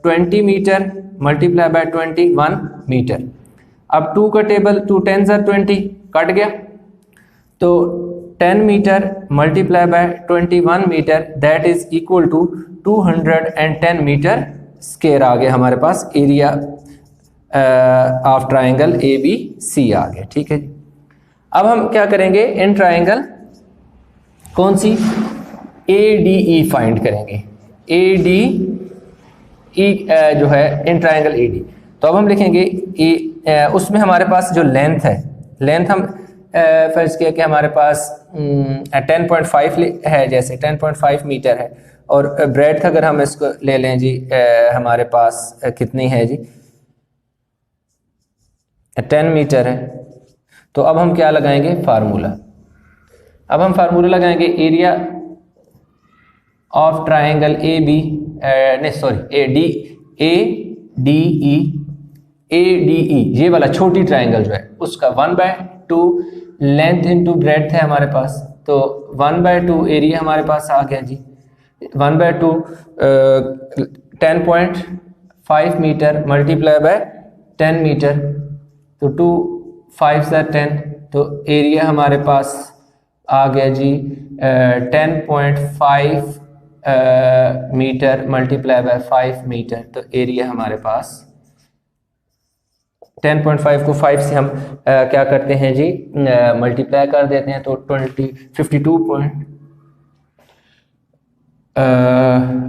20 metre multiply by 21 metre. अब 2 का टेबल 2 10s are 20 कट गया, तो 10 metre multiply by 21 metre that is equal to 210 metre square आ गया हमारे पास एरिया ऑफ ट्रायंगल ABC आ गया। ठीक है जी, अब हम क्या करेंगे इन ट्रायंगल कौन सी ADE फाइंड करेंगे। ADE जो है इन ट्रायंगल AD। तो अब हम लिखेंगे उसमें हमारे पास जो लेंथ है, लेंथ हम फर्ज किया कि हमारे पास 10.5 है, जैसे 10.5 मीटर है और ब्रेड्थ अगर हम इसको ले लें जी हमारे पास कितनी है जी 10 मीटर है। तो अब हम क्या लगाएंगे फार्मूला, अब हम फार्मूला लगाएंगे एरिया ऑफ ट्रायंगल ADE ये वाला छोटी ट्रायंगल जो है उसका 1/2 लेंथ इंटू ब्रेड्थ है हमारे पास। तो 1/2 एरिया हमारे पास आ गया जी 1/2 10.5 मीटर मल्टीप्लाई बाय 10 मीटर, तो 2 5s are 10, तो एरिया हमारे पास आ गया जी 10.5 मीटर मल्टीप्लाई बाय 5 मीटर। तो एरिया हमारे पास 10.5 को 5 से हम क्या करते हैं जी मल्टीप्लाई कर देते हैं तो 52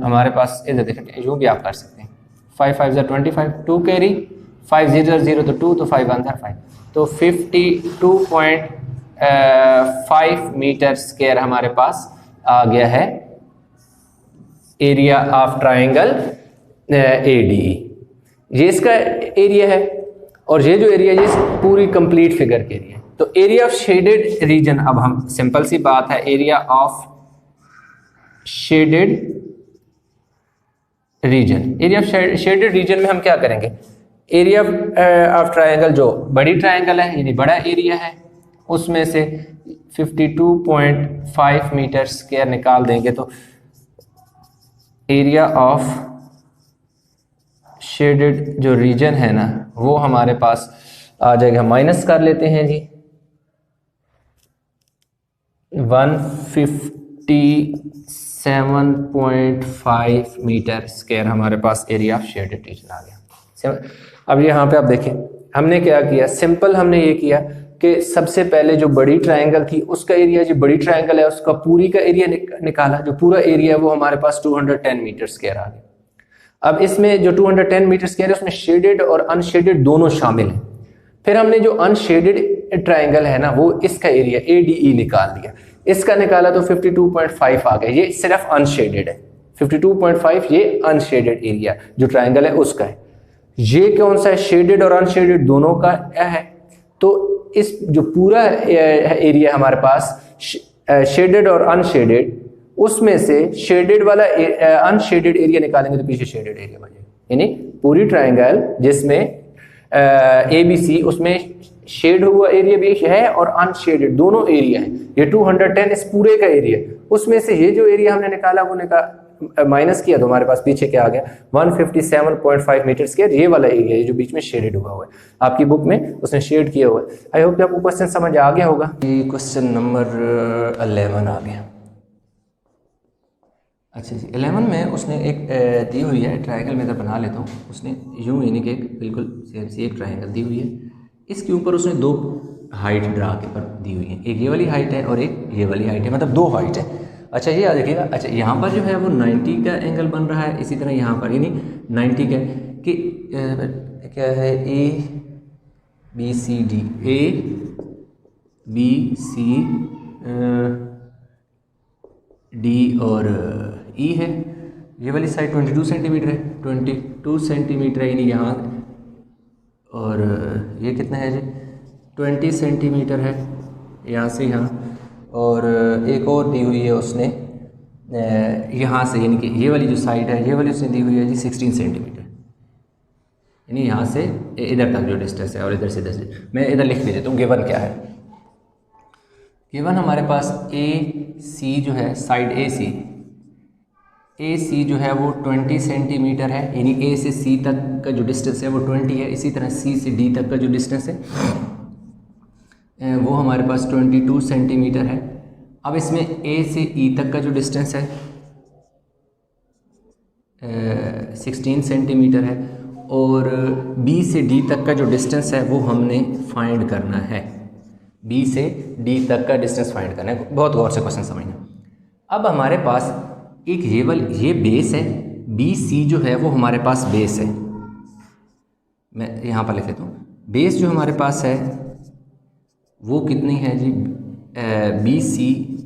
हमारे पास इधर देखें यूँ भी आप कर सकते हैं 5 5s are 25, 2 कैरी 5 0 0 तो 2, तो 5 1 5, तो 52.5 मीटर स्क्वायर हमारे पास आ गया है एरिया ऑफ ट्रायंगल ADE। ये इसका एरिया है और ये जो एरिया ये पूरी कंप्लीट फिगर के एरिया। तो एरिया ऑफ शेडेड रीजन, अब हम सिंपल सी बात है area of shaded reason. Area of shaded reason में हम क्या करेंगे, एरिया ऑफ ट्रायंगल जो बड़ी ट्रायंगल है यानी बड़ा एरिया है उसमें से 52.5 मीटर स्क्वायर निकाल देंगे तो एरिया ऑफ शेडेड जो रीजन है ना वो हमारे पास आ जाएगा, माइनस कर लेते हैं जी 157.5 मीटर स्क्वायर हमारे पास एरिया ऑफ शेडेड रीजन आ गया। अब यहाँ पे आप देखें हमने क्या किया, सिंपल हमने ये किया कि सबसे पहले जो बड़ी ट्रायंगल थी उसका एरिया, जो बड़ी ट्रायंगल है उसका पूरी का एरिया निकाला, जो पूरा एरिया है वो हमारे पास 210 मीटर स्क्वायर आ गया। अब इसमें जो 210 मीटर स्क्वायर है उसमें शेडेड और अनशेडेड दोनों शामिल हैं। फिर हमने जो अनशेडेड ट्रायंगल है ना वो इसका एरिया ADE निकाल दिया, इसका निकाला तो 52.5 आ गया, ये सिर्फ अनशेडेड है। 52.5 ये अनशेडेड एरिया जो ट्रायंगल है उसका है। ये कौन सा है, शेडेड और अनशेडेड दोनों का है। तो इस जो पूरा एरिया हमारे पास शेडेड और अनशेडेड, उसमें से शेडेड वाला अनशेडेड एरिया निकालेंगे तो पीछे शेडेड एरिया बन जाएगा। यानी पूरी ट्रायंगल जिसमें ABC उसमें शेड हुआ एरिया भी है और अनशेडेड दोनों एरिया है। ये 210 इस पूरे का एरिया, उसमें से ये जो एरिया हमने निकाला वो माइनस किया तो हमारे पास पीछे क्या आ गया 157.5 मीटर स्क्वायर, ये वाला एरिया है जो बीच में शेडेड हुआ है। आपकी बुक में उसने शेड किया हुआ है। आई होप कि आपको क्वेश्चन समझ आ गया होगा। ये क्वेश्चन नंबर 11 आ गया। अच्छा जी 11 में उसने एक दी हुई है ट्रायंगल, में तो बना लेता हूँ। उसने यूँ यानी कि एक बिल्कुल सेम सी एक ट्रायंगल दी हुई है, इसके ऊपर उसने दो हाइट ड्रा के पर दी हुई है, एक ये वाली हाइट है और एक ये वाली हाइट है, मतलब दो हाइट है। अच्छा ये याद रखिएगा। अच्छा यहाँ पर जो है वो 90 का एंगल बन रहा है, इसी तरह यहाँ पर यानी 90 का कि क्या है ABCD ABCD और E है। ये वाली साइड 22 सेंटीमीटर है, 22 सेंटीमीटर है यानी यहाँ, और ये कितना है जी 20 सेंटीमीटर है यहाँ से यहाँ, और एक और दी हुई है उसने यहाँ से, यानी कि ये वाली जो साइड है ये वाली उसने दी हुई है जी 16 सेंटीमीटर, यानी यहाँ से इधर तक जो डिस्टेंस है और इधर से इधर से। मैं इधर लिख भी देता हूँ गिवन क्या है। गिवन हमारे पास AC जो है साइड AC जो है वो 20 सेंटीमीटर है, यानी A से C तक का जो डिस्टेंस है वो 20 है। इसी तरह C से D तक का जो डिस्टेंस है वो हमारे पास 22 सेंटीमीटर है। अब इसमें A से E तक का जो डिस्टेंस है 16 सेंटीमीटर है, और B से D तक का जो डिस्टेंस है वो हमने फाइंड करना है। B से D तक का डिस्टेंस फाइंड करना है। बहुत गौर से क्वेश्चन समझना। अब हमारे पास एक ये बेस है, BC जो है वो हमारे पास बेस है। मैं यहाँ पर लिख देता हूँ, बेस जो हमारे पास है वो कितनी है जी BC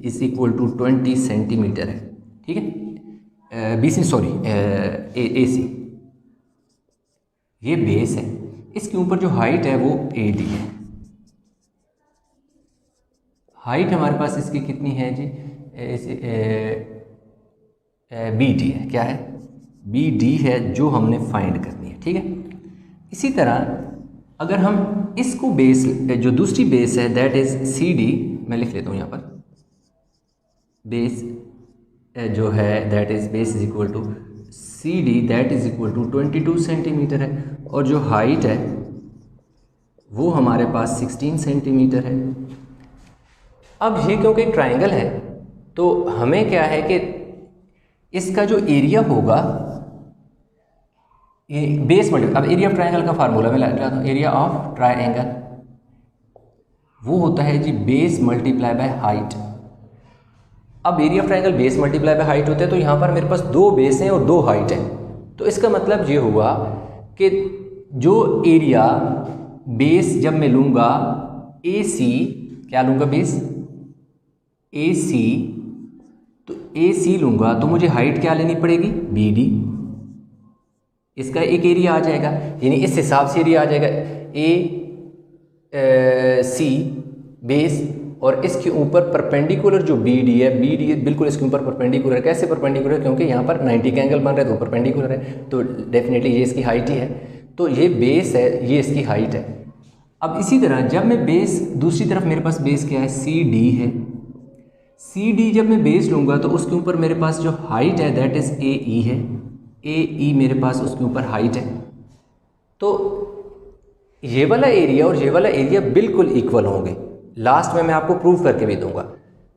is equal to 20 centimetre है, ठीक है। BC सॉरी AC ये बेस है, इसके ऊपर जो हाइट है वो AD है। हाइट हमारे पास इसकी कितनी है जी BD है, क्या है BD है जो हमने फाइंड करनी है, ठीक है। इसी तरह अगर हम इसको बेस, जो दूसरी बेस है दैट इज CD, मैं लिख लेता हूँ यहाँ पर, बेस जो है that is base is equal to CD that is equal to 22 centimetre है, और जो हाइट है वो हमारे पास 16 सेंटीमीटर है। अब ये क्योंकि एक ट्रायंगल है तो हमें क्या है कि इसका जो एरिया होगा ये बेस मल्टीप्लाई, अब एरिया ऑफ ट्रायंगल का फार्मूला मैं लगाता हूँ, एरिया ऑफ ट्रायंगल वो होता है जी बेस मल्टीप्लाई बाय हाइट। अब area of triangle base multiply by height होता है, तो यहाँ पर मेरे पास दो बेस हैं और दो हाइट है, तो इसका मतलब ये हुआ कि जो एरिया बेस जब मैं लूँगा AC, क्या लूँगा बेस AC, तो AC लूँगा तो मुझे हाइट क्या लेनी पड़ेगी BD, इसका एक एरिया आ जाएगा, यानी इस हिसाब से एरिया आ जाएगा AC बेस और इसके ऊपर परपेंडिकुलर जो बी डी है बिल्कुल इसके ऊपर परपेंडिकुलर। कैसे परपेंडिकुलर? क्योंकि यहाँ पर 90 का एंगल बन रहा है तो परपेंडिकुलर है, तो डेफिनेटली ये इसकी हाइट ही है। तो ये बेस है, ये इसकी हाइट है। अब इसी तरह जब मैं बेस, दूसरी तरफ मेरे पास बेस क्या है, सी डी है। सी डी जब मैं बेस लूँगा तो उसके ऊपर मेरे पास जो हाइट है दैट इज़ ए ई है। ए ई मेरे पास उसके ऊपर हाइट है। तो ये वाला एरिया और ये वाला एरिया बिल्कुल इक्वल होंगे। लास्ट में मैं आपको प्रूव करके भी दूंगा।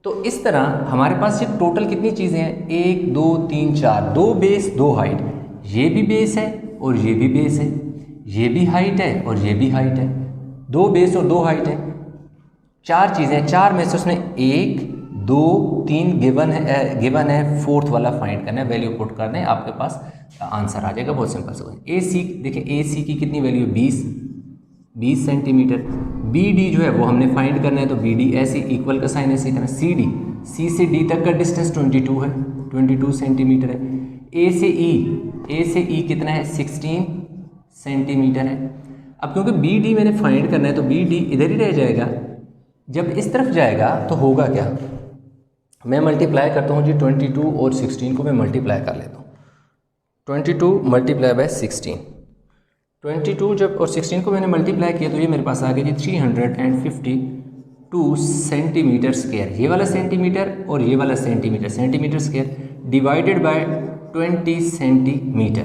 तो इस तरह हमारे पास ये टोटल कितनी चीज़ें हैं, 1 2 3 4, 2 बेस 2 हाइट। ये भी बेस है और ये भी बेस है, ये भी हाइट है और ये भी हाइट है। 2 बेस और 2 हाइट है, 4 चीज़ें। 4 में से उसने 1 2 3 गिवन है, फोर्थ वाला फाइंड करना है, वैल्यू पुट करना है, आपके पास आंसर आ जाएगा। बहुत सिंपल सा। ए सी देखिए, ए सी की कितनी वैल्यू, 20 सेंटीमीटर। बी डी जो है वो हमने फाइंड करना है, तो बी डी ऐसे इक्वल का साइन ऐसे करना। सी डी, सी से डी तक का डिस्टेंस 22 है, 22 सेंटीमीटर है। ए से ई कितना है, 16 सेंटीमीटर है। अब क्योंकि बी डी मैंने फाइंड करना है तो बी डी इधर ही रह जाएगा। जब इस तरफ जाएगा तो होगा क्या, मैं मल्टीप्लाई करता हूँ जी, 22 और 16 को मैं मल्टीप्लाई कर लेता हूँ। 22 मल्टीप्लाई बाय 16, 22 जब और 16 को मैंने मल्टीप्लाई किया तो ये मेरे पास आ गया जी 352 सेंटीमीटर स्क्वायर। ये वाला सेंटीमीटर और ये वाला centimetre, centimetre square divided by 20 centimetre.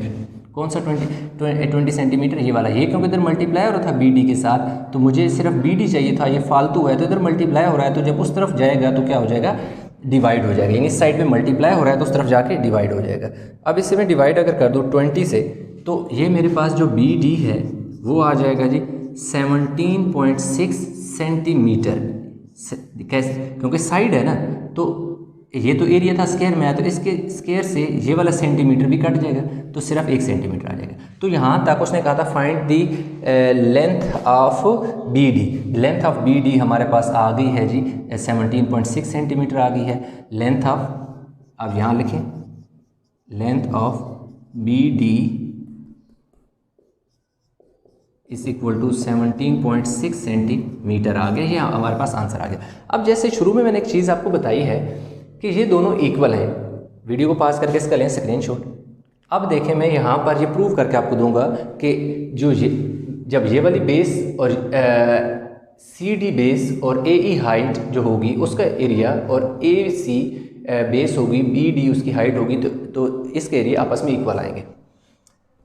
कौन सा 20 सेंटीमीटर, ये वाला। ये क्योंकि इधर मल्टीप्लाई हो रहा था बी डी के साथ, तो मुझे सिर्फ बी डी चाहिए था, ये फालतू है तो इधर मल्टीप्लाई हो रहा है, तो जब उस तरफ जाएगा तो क्या हो जाएगा, डिवाइड हो जाएगा। यानी इस साइड पे मल्टीप्लाई हो रहा है तो उस तरफ जाके डिवाइड हो जाएगा। अब इससे मैं डिवाइड अगर कर दूँ 20 से, तो ये मेरे पास जो बी डी है वो आ जाएगा जी 17.6 सेंटीमीटर। कैसे, क्योंकि साइड है ना, तो ये तो एरिया था स्क्वायर में आया, तो इसके स्क्वायर से ये वाला सेंटीमीटर भी कट जाएगा, तो सिर्फ 1 सेंटीमीटर आ जाएगा। तो यहाँ तक उसने कहा था find the length of B D. Length of B D हमारे पास आ गई है जी 17.6 सेंटीमीटर आ गई है। लेंथ ऑफ, अब यहाँ लिखें, length of B D is equal to 17.6 centimetre आ गया। ये हमारे पास आंसर आ गया। अब जैसे शुरू में मैंने एक चीज़ आपको बताई है कि ये दोनों इक्वल हैं, वीडियो को पास करके इसका लें स्क्रीनशॉट। अब देखें, मैं यहाँ पर ये प्रूव करके आपको दूंगा कि जो ये, जब ये वाली बेस और सी डी बेस और ए ई हाइट जो होगी उसका एरिया, और ए सी बेस होगी, बी डी उसकी हाइट होगी, तो इसके एरिया आपस में इक्वल आएंगे।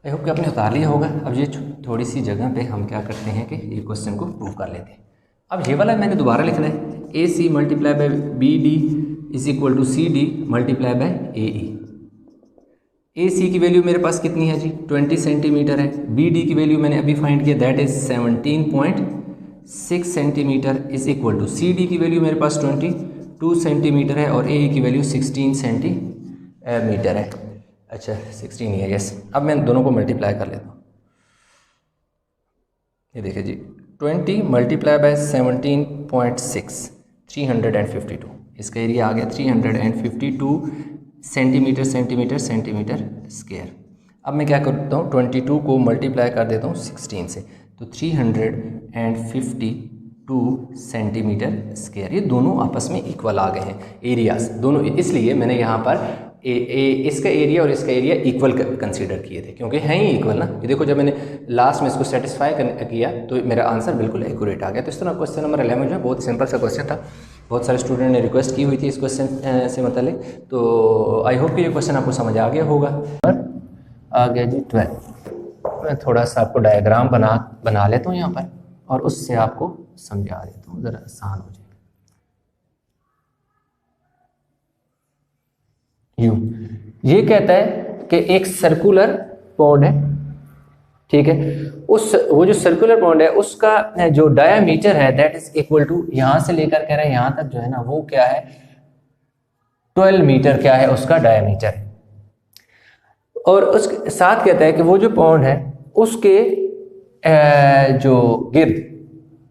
आई होप कि आपने उतार लिया होगा। अब ये थोड़ी सी जगह पे हम क्या करते हैं कि ये क्वेश्चन को प्रूव कर लेते हैं। अब ये वाला मैंने दोबारा लिखना है, A C multiply by B D is equal to C D multiply by A E. A C की वैल्यू मेरे पास कितनी है जी 20 सेंटीमीटर है। बी डी की वैल्यू मैंने अभी फाइंड किया, that is 17.6 centimetre is equal to C D की वैल्यू मेरे पास 22 सेंटीमीटर है और ए ई की वैल्यू 16 सेंटीमीटर है। अच्छा 16 ही है, यस। अब मैं दोनों को मल्टीप्लाई कर लेता हूँ। ये देखिए जी 20 मल्टीप्लाई बाय 17.6 352, इसका एरिया आ गया 352 सेंटीमीटर सेंटीमीटर सेंटीमीटर स्क्वायर। अब मैं क्या करता हूँ 22 को मल्टीप्लाई कर देता हूँ 16 से, तो 352 सेंटीमीटर स्क्वायर। ये दोनों आपस में इक्वल आ गए हैं एरियाज दोनों, इसलिए मैंने यहाँ पर इसका एरिया और इसका एरिया इक्वल कंसीडर किए थे, क्योंकि हैं ही इक्वल ना। ये देखो, जब मैंने लास्ट में इसको सेटिस्फाई किया तो मेरा आंसर बिल्कुल एक्यूरेट आ गया। तो इस तरह क्वेश्चन नंबर 11 जो है बहुत सिंपल सा क्वेश्चन था। बहुत सारे स्टूडेंट ने रिक्वेस्ट की हुई थी इस क्वेश्चन से मतलब, तो आई होप कि ये क्वेश्चन आपको समझ आ गया होगा। और आ गया जी 12। मैं थोड़ा सा आपको डायग्राम बना लेता हूँ यहाँ पर, और उससे आपको समझा देता हूँ, ज़रा आसान हो जाए। ये कहता है कि एक सर्कुलर पॉन्ड है, ठीक है। वो जो सर्कुलर पॉन्ड है उसका जो डायामीटर है दैट इज इक्वल टू, यहां से लेकर कह रहे हैं यहां तक जो है ना, वो क्या है 12 मीटर क्या है उसका डायामीटर है। और उसके साथ कहता है कि वो जो पॉन्ड है उसके जो गिर्द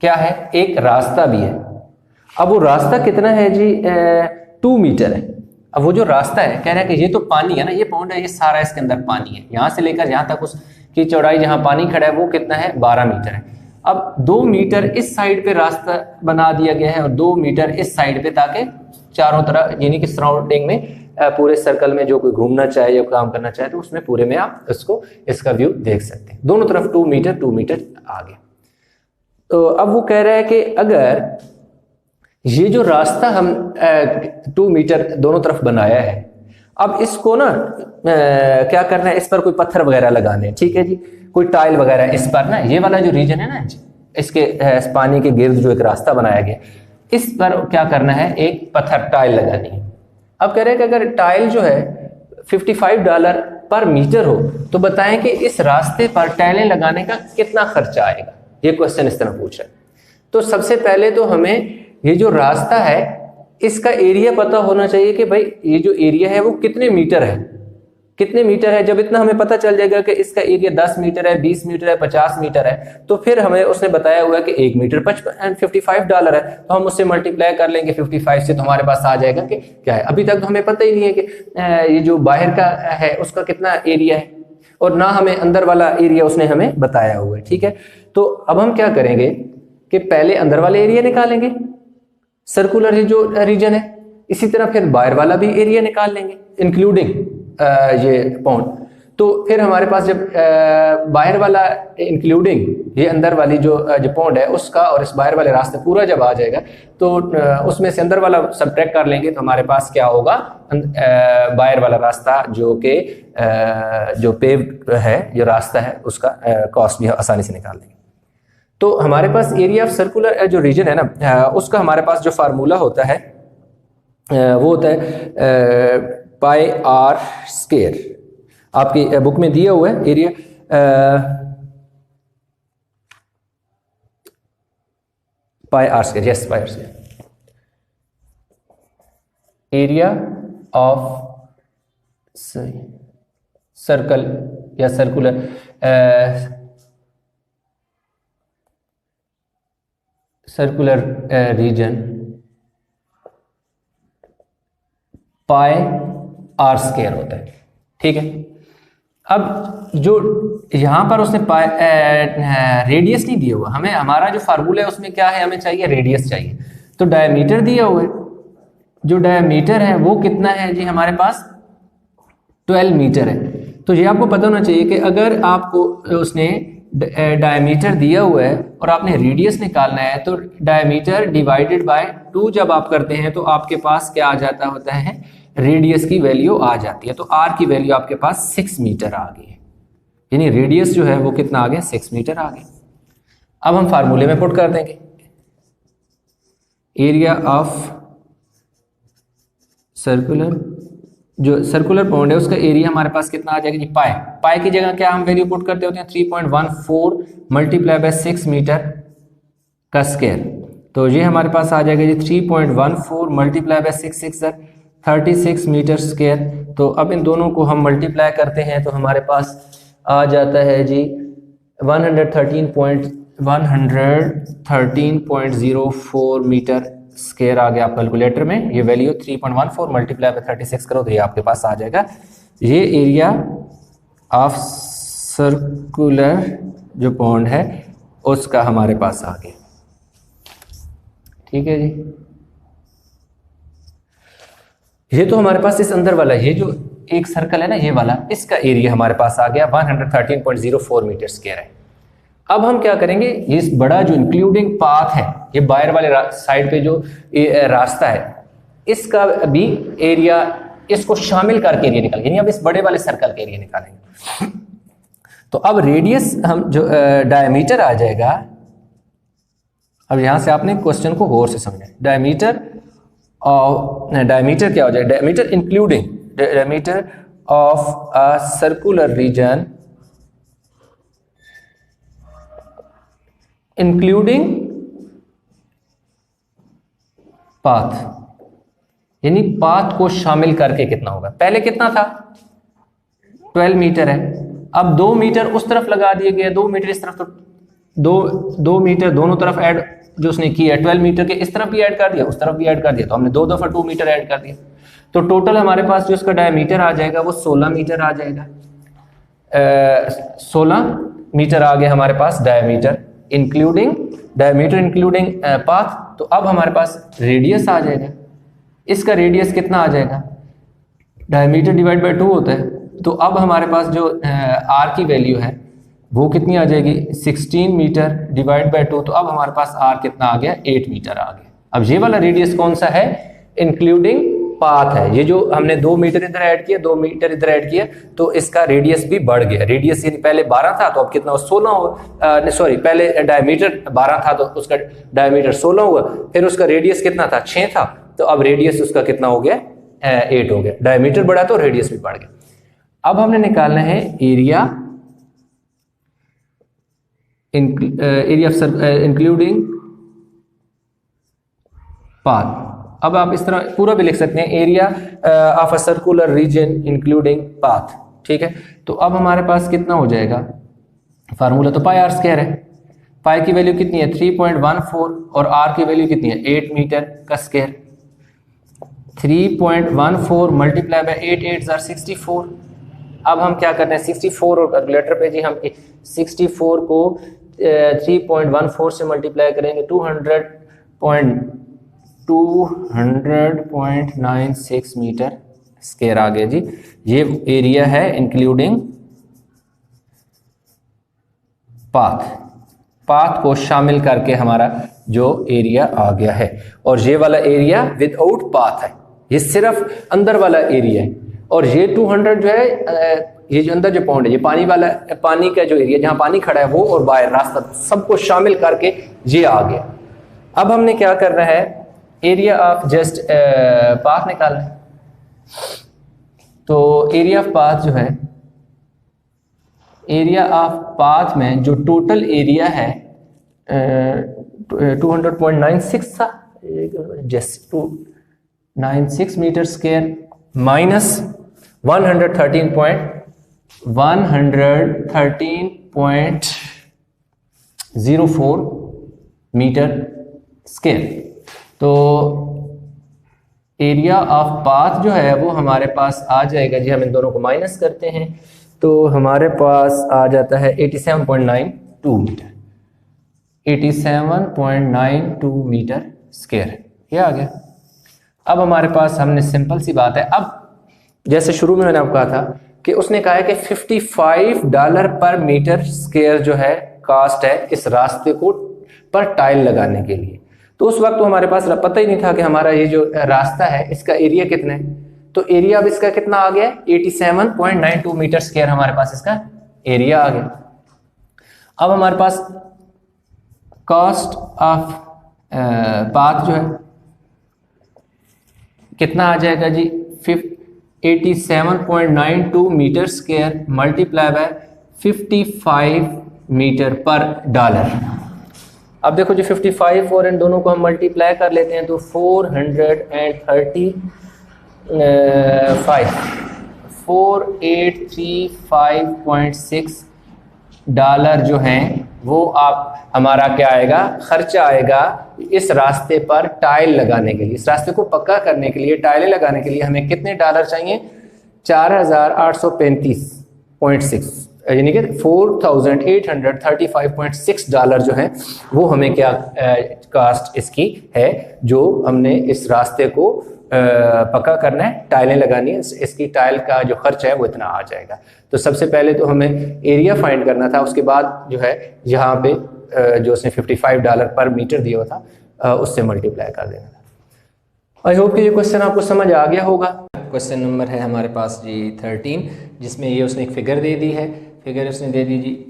क्या है एक रास्ता भी है। अब वो रास्ता कितना है जी 2 मीटर है। अब वो जो रास्ता है कह रहा है कि ये तो पानी है ना, ये पॉन्ड है, ये सारा इसके अंदर पानी है, यहाँ से लेकर यहाँ तक उसकी चौड़ाई जहाँ पानी खड़ा है वो कितना है 12 मीटर है। अब 2 मीटर इस साइड पे रास्ता बना दिया गया है और 2 मीटर इस साइड पे, ताकि चारों तरफ यानी कि सराउंडिंग में पूरे सर्कल में जो कोई घूमना चाहे या काम करना चाहे तो उसमें पूरे में आप इसका व्यू देख सकते हैं। दोनों तरफ 2 मीटर आगे। तो अब वो कह रहा है कि अगर ये जो रास्ता हम 2 मीटर दोनों तरफ बनाया है, अब इसको ना क्या करना है, इस पर कोई पत्थर वगैरह लगाने हैं, ठीक है जी, कोई टाइल वगैरह इस पर ना, ये वाला जो रीजन है ना, इसके पानी के गिर्द जो एक रास्ता बनाया गया, इस पर क्या करना है, एक पत्थर टाइल लगानी है। अब कह रहे हैं कि अगर टाइल जो है $55 पर मीटर हो तो बताएं कि इस रास्ते पर टाइलें लगाने का कितना खर्चा आएगा। ये क्वेश्चन इस तरह पूछ रहा है। तो सबसे पहले तो हमें ये जो रास्ता है इसका एरिया पता होना चाहिए कि भाई ये जो एरिया है वो कितने मीटर है, कितने मीटर है। जब इतना हमें पता चल जाएगा कि इसका एरिया 10 मीटर है, 20 मीटर है, 50 मीटर है, तो फिर हमें उसने बताया हुआ है कि 1 मीटर $55 है, तो हम उससे मल्टीप्लाई कर लेंगे 55 से, तो हमारे पास आ जाएगा कि क्या है। अभी तक तो हमें पता ही नहीं है कि ये जो बाहर का है उसका कितना एरिया है, और ना हमें अंदर वाला एरिया उसने हमें बताया हुआ है, ठीक है। तो अब हम क्या करेंगे कि पहले अंदर वाले एरिया निकालेंगे, सर्कुलर जो रीजन है, इसी तरह फिर बाहर वाला भी एरिया निकाल लेंगे इंक्लूडिंग ये पॉन्ड। तो फिर हमारे पास जब बाहर वाला इंक्लूडिंग ये अंदर वाली जो पॉन्ड है उसका और इस बाहर वाले रास्ते पूरा जब आ जाएगा तो उसमें से अंदर वाला सब्ट्रैक्ट कर लेंगे, तो हमारे पास क्या होगा, बाहर वाला रास्ता जो कि जो पेव्ड है जो रास्ता है उसका कॉस्ट भी आसानी से निकाल लेंगे। तो हमारे पास एरिया ऑफ सर्कुलर जो रीजन है ना, उसका हमारे पास जो फार्मूला होता है वो होता है पाई आर स्क्वायर। आपकी बुक में दिया हुआ है area pi are square, yes pi are square, area of circle या circular circular region pi are square होता है, ठीक है। अब जो यहां पर उसने रेडियस नहीं दिया हुआ, हमें हमारा जो फार्मूला है उसमें क्या है, हमें चाहिए रेडियस चाहिए। तो डायमीटर दिया हुआ है, जो डायमीटर है वो कितना है जी, हमारे पास 12 मीटर है। तो ये आपको पता होना चाहिए कि अगर आपको उसने डायमीटर दिया हुआ है और आपने रेडियस निकालना है तो डायमीटर डिवाइडेड बाय 2 जब आप करते हैं तो आपके पास क्या आ जाता होता है, रेडियस की वैल्यू आ जाती है। तो आर की वैल्यू आपके पास 6 मीटर आ गई है, यानी रेडियस जो है वो कितना आ गया, 6 मीटर आ गया। अब हम फार्मूले में पुट कर देंगे, एरिया ऑफ सर्कुलर, जो सर्कुलर पॉन्ड है उसका एरिया हमारे पास कितना आ जाएगा जी, पाई। पाई की जगह क्या हम वैल्यू पुट करते होते हैं, 3.14 मल्टीप्लाई बाय 6 मीटर का स्क्वायर। तो ये हमारे पास आ जाएगा जी 3.14 मल्टीप्लाई बाय 6 36 मीटर स्क्वायर। तो अब इन दोनों को हम मल्टीप्लाई करते हैं तो हमारे पास आ जाता है जी 113.04 मीटर स्क्वायर आ गया आप कैलकुलेटर में। ये वैल्यू 3.14 मल्टीप्लाई बाय 36 करो तो ये आपके पास आ जाएगा। ये एरिया ऑफ सर्कुलर जो पॉन्ड है उसका हमारे पास आ गया, ठीक है जी। ये तो हमारे पास इस अंदर वाला, ये जो एक सर्कल है ना ये वाला, इसका एरिया हमारे पास आ गया 113.04 मीटर स्क्वायर है। अब हम क्या करेंगे, ये बड़ा जो इंक्लूडिंग पाथ है, ये बाहर वाले साइड पे जो रास्ता है इसका भी एरिया, इसको शामिल करके एरिया निकालेंगे, यानी अब इस बड़े वाले सर्कल के एरिया निकालेंगे। तो अब रेडियस हम जो डायमीटर आ जाएगा, अब यहां से आपने क्वेश्चन को गौर से समझना। डायमीटर क्या हो जाएगा, diameter including diameter of a circular region including path, यानी पाथ को शामिल करके कितना होगा। पहले कितना था, 12 मीटर है, अब 2 मीटर उस तरफ लगा दिए गए, 2 मीटर इस तरफ, तो 2 मीटर दोनों तरफ ऐड जो उसने किया, 12 मीटर के इस तरफ भी ऐड कर दिया, उस तरफ भी ऐड कर दिया, तो हमने 2 दफा 2 मीटर ऐड कर दिया। तो टोटल हमारे पास जो इसका डायमीटर आ जाएगा वो 16 मीटर आ जाएगा। 16 मीटर आ गया हमारे पास diameter, including diameter including path. तो अब हमारे पास रेडियस आ जाएगा, इसका रेडियस कितना आ जाएगा, डायमीटर डिवाइड बाय 2 होता है। तो अब हमारे पास जो आर की वैल्यू है वो कितनी आ जाएगी, 16 मीटर डिवाइड बाय 2। तो अब हमारे पास आर कितना आ गया, 8 मीटर आ गया। अब ये वाला रेडियस कौन सा है, इंक्लूडिंग पाथ है। ये जो हमने 2 मीटर इधर ऐड किया, 2 मीटर इधर ऐड किया, तो इसका रेडियस भी बढ़ गया। रेडियस यानी पहले 12 था तो अब कितना, 16 हुआ। सॉरी, पहले डायमीटर 12 था तो उसका डायमीटर 16 हुआ, फिर उसका रेडियस कितना था, 6 था, तो अब रेडियस उसका कितना हो गया, 8 हो गया। डायमीटर बढ़ा तो रेडियस भी बढ़ गया। अब हमने निकालना है एरिया ऑफ इंक्लूडिंग पाथ। अब आप इस तरह पूरा भी लिख सकते हैं, area of a circular region including path, ठीक है। तो अब हमारे पास कितना हो जाएगा, फार्मूला तो पाई आर स्क्वायर है। पाई की वैल्यू कितनी है, 3.14 और आर की वैल्यू कितनी है, 8 मीटर का स्क्वायर। 3.14 multiply bye 8, 8 are 64। अब हम क्या करते हैं, 64 और कैलकुलेटर पे जी हम 64 को 3.14 से मल्टीप्लाई करेंगे, 200.96 मीटर स्क्वायर आ गया जी। ये एरिया है इंक्लूडिंग पाथ को शामिल करके हमारा जो एरिया आ गया है। और ये वाला एरिया विदाउट पाथ है, ये सिर्फ अंदर वाला एरिया है। और ये 200 जो है, ये जो अंदर जो पॉइंट है, ये पानी वाला, पानी का जो एरिया जहां पानी खड़ा है वो और बाहर रास्ता, सबको शामिल करके ये आ गया। अब हमने क्या करना है, एरिया ऑफ जस्ट पाथ निकालना है। तो एरिया ऑफ पाथ जो है, एरिया ऑफ पाथ में जो टोटल एरिया है 200.96 था, just 296 metre square minus 113.04 metre square. तो एरिया ऑफ पाथ जो है वो हमारे पास आ जाएगा जी, हम इन दोनों को माइनस करते हैं तो हमारे पास आ जाता है 87.92 मीटर, 87.92 मीटर स्क्वायर, ये आ गया। अब हमारे पास, हमने सिंपल सी बात है, अब जैसे शुरू में मैंने आपको कहा था कि उसने कहा है कि $55 पर मीटर स्क्वायर जो है कास्ट है इस रास्ते को पर टाइल लगाने के लिए। तो उस वक्त तो हमारे पास पता ही नहीं था कि हमारा ये जो रास्ता है इसका एरिया कितना है। तो एरिया अब इसका कितना आ गया, 87.92 मीटर स्क्वायर हमारे पास इसका एरिया आ गया। अब हमारे पास कॉस्ट ऑफ पाथ जो है कितना आ जाएगा जी, 87.92 metre square multiply by 55 metre पर डॉलर। अब देखो जी 55 और इन दोनों को हम मल्टीप्लाई कर लेते हैं तो 4835.6 डॉलर जो हैं वो आप हमारा क्या आएगा, खर्चा आएगा इस रास्ते पर टाइल लगाने के लिए। इस रास्ते को पक्का करने के लिए, टाइलें लगाने के लिए हमें कितने डॉलर चाहिए, 4835.6, यानी कि 4835.6 डॉलर जो है वो हमें क्या कास्ट इसकी है, जो हमने इस रास्ते को पक्का करना है, टाइलें लगानी है। इसकी टाइल का जो खर्च है वो इतना आ जाएगा। तो सबसे पहले तो हमें एरिया फाइंड करना था, उसके बाद जो है यहाँ पे जो उसने $55 पर मीटर दिया हुआ था उससे मल्टीप्लाई कर देना था। आई होप कि ये क्वेश्चन आपको समझ आ गया होगा। क्वेश्चन नंबर है हमारे पास जी 13, जिसमें ये उसने एक फिगर दे दी है। फिगर उसने दे दी जी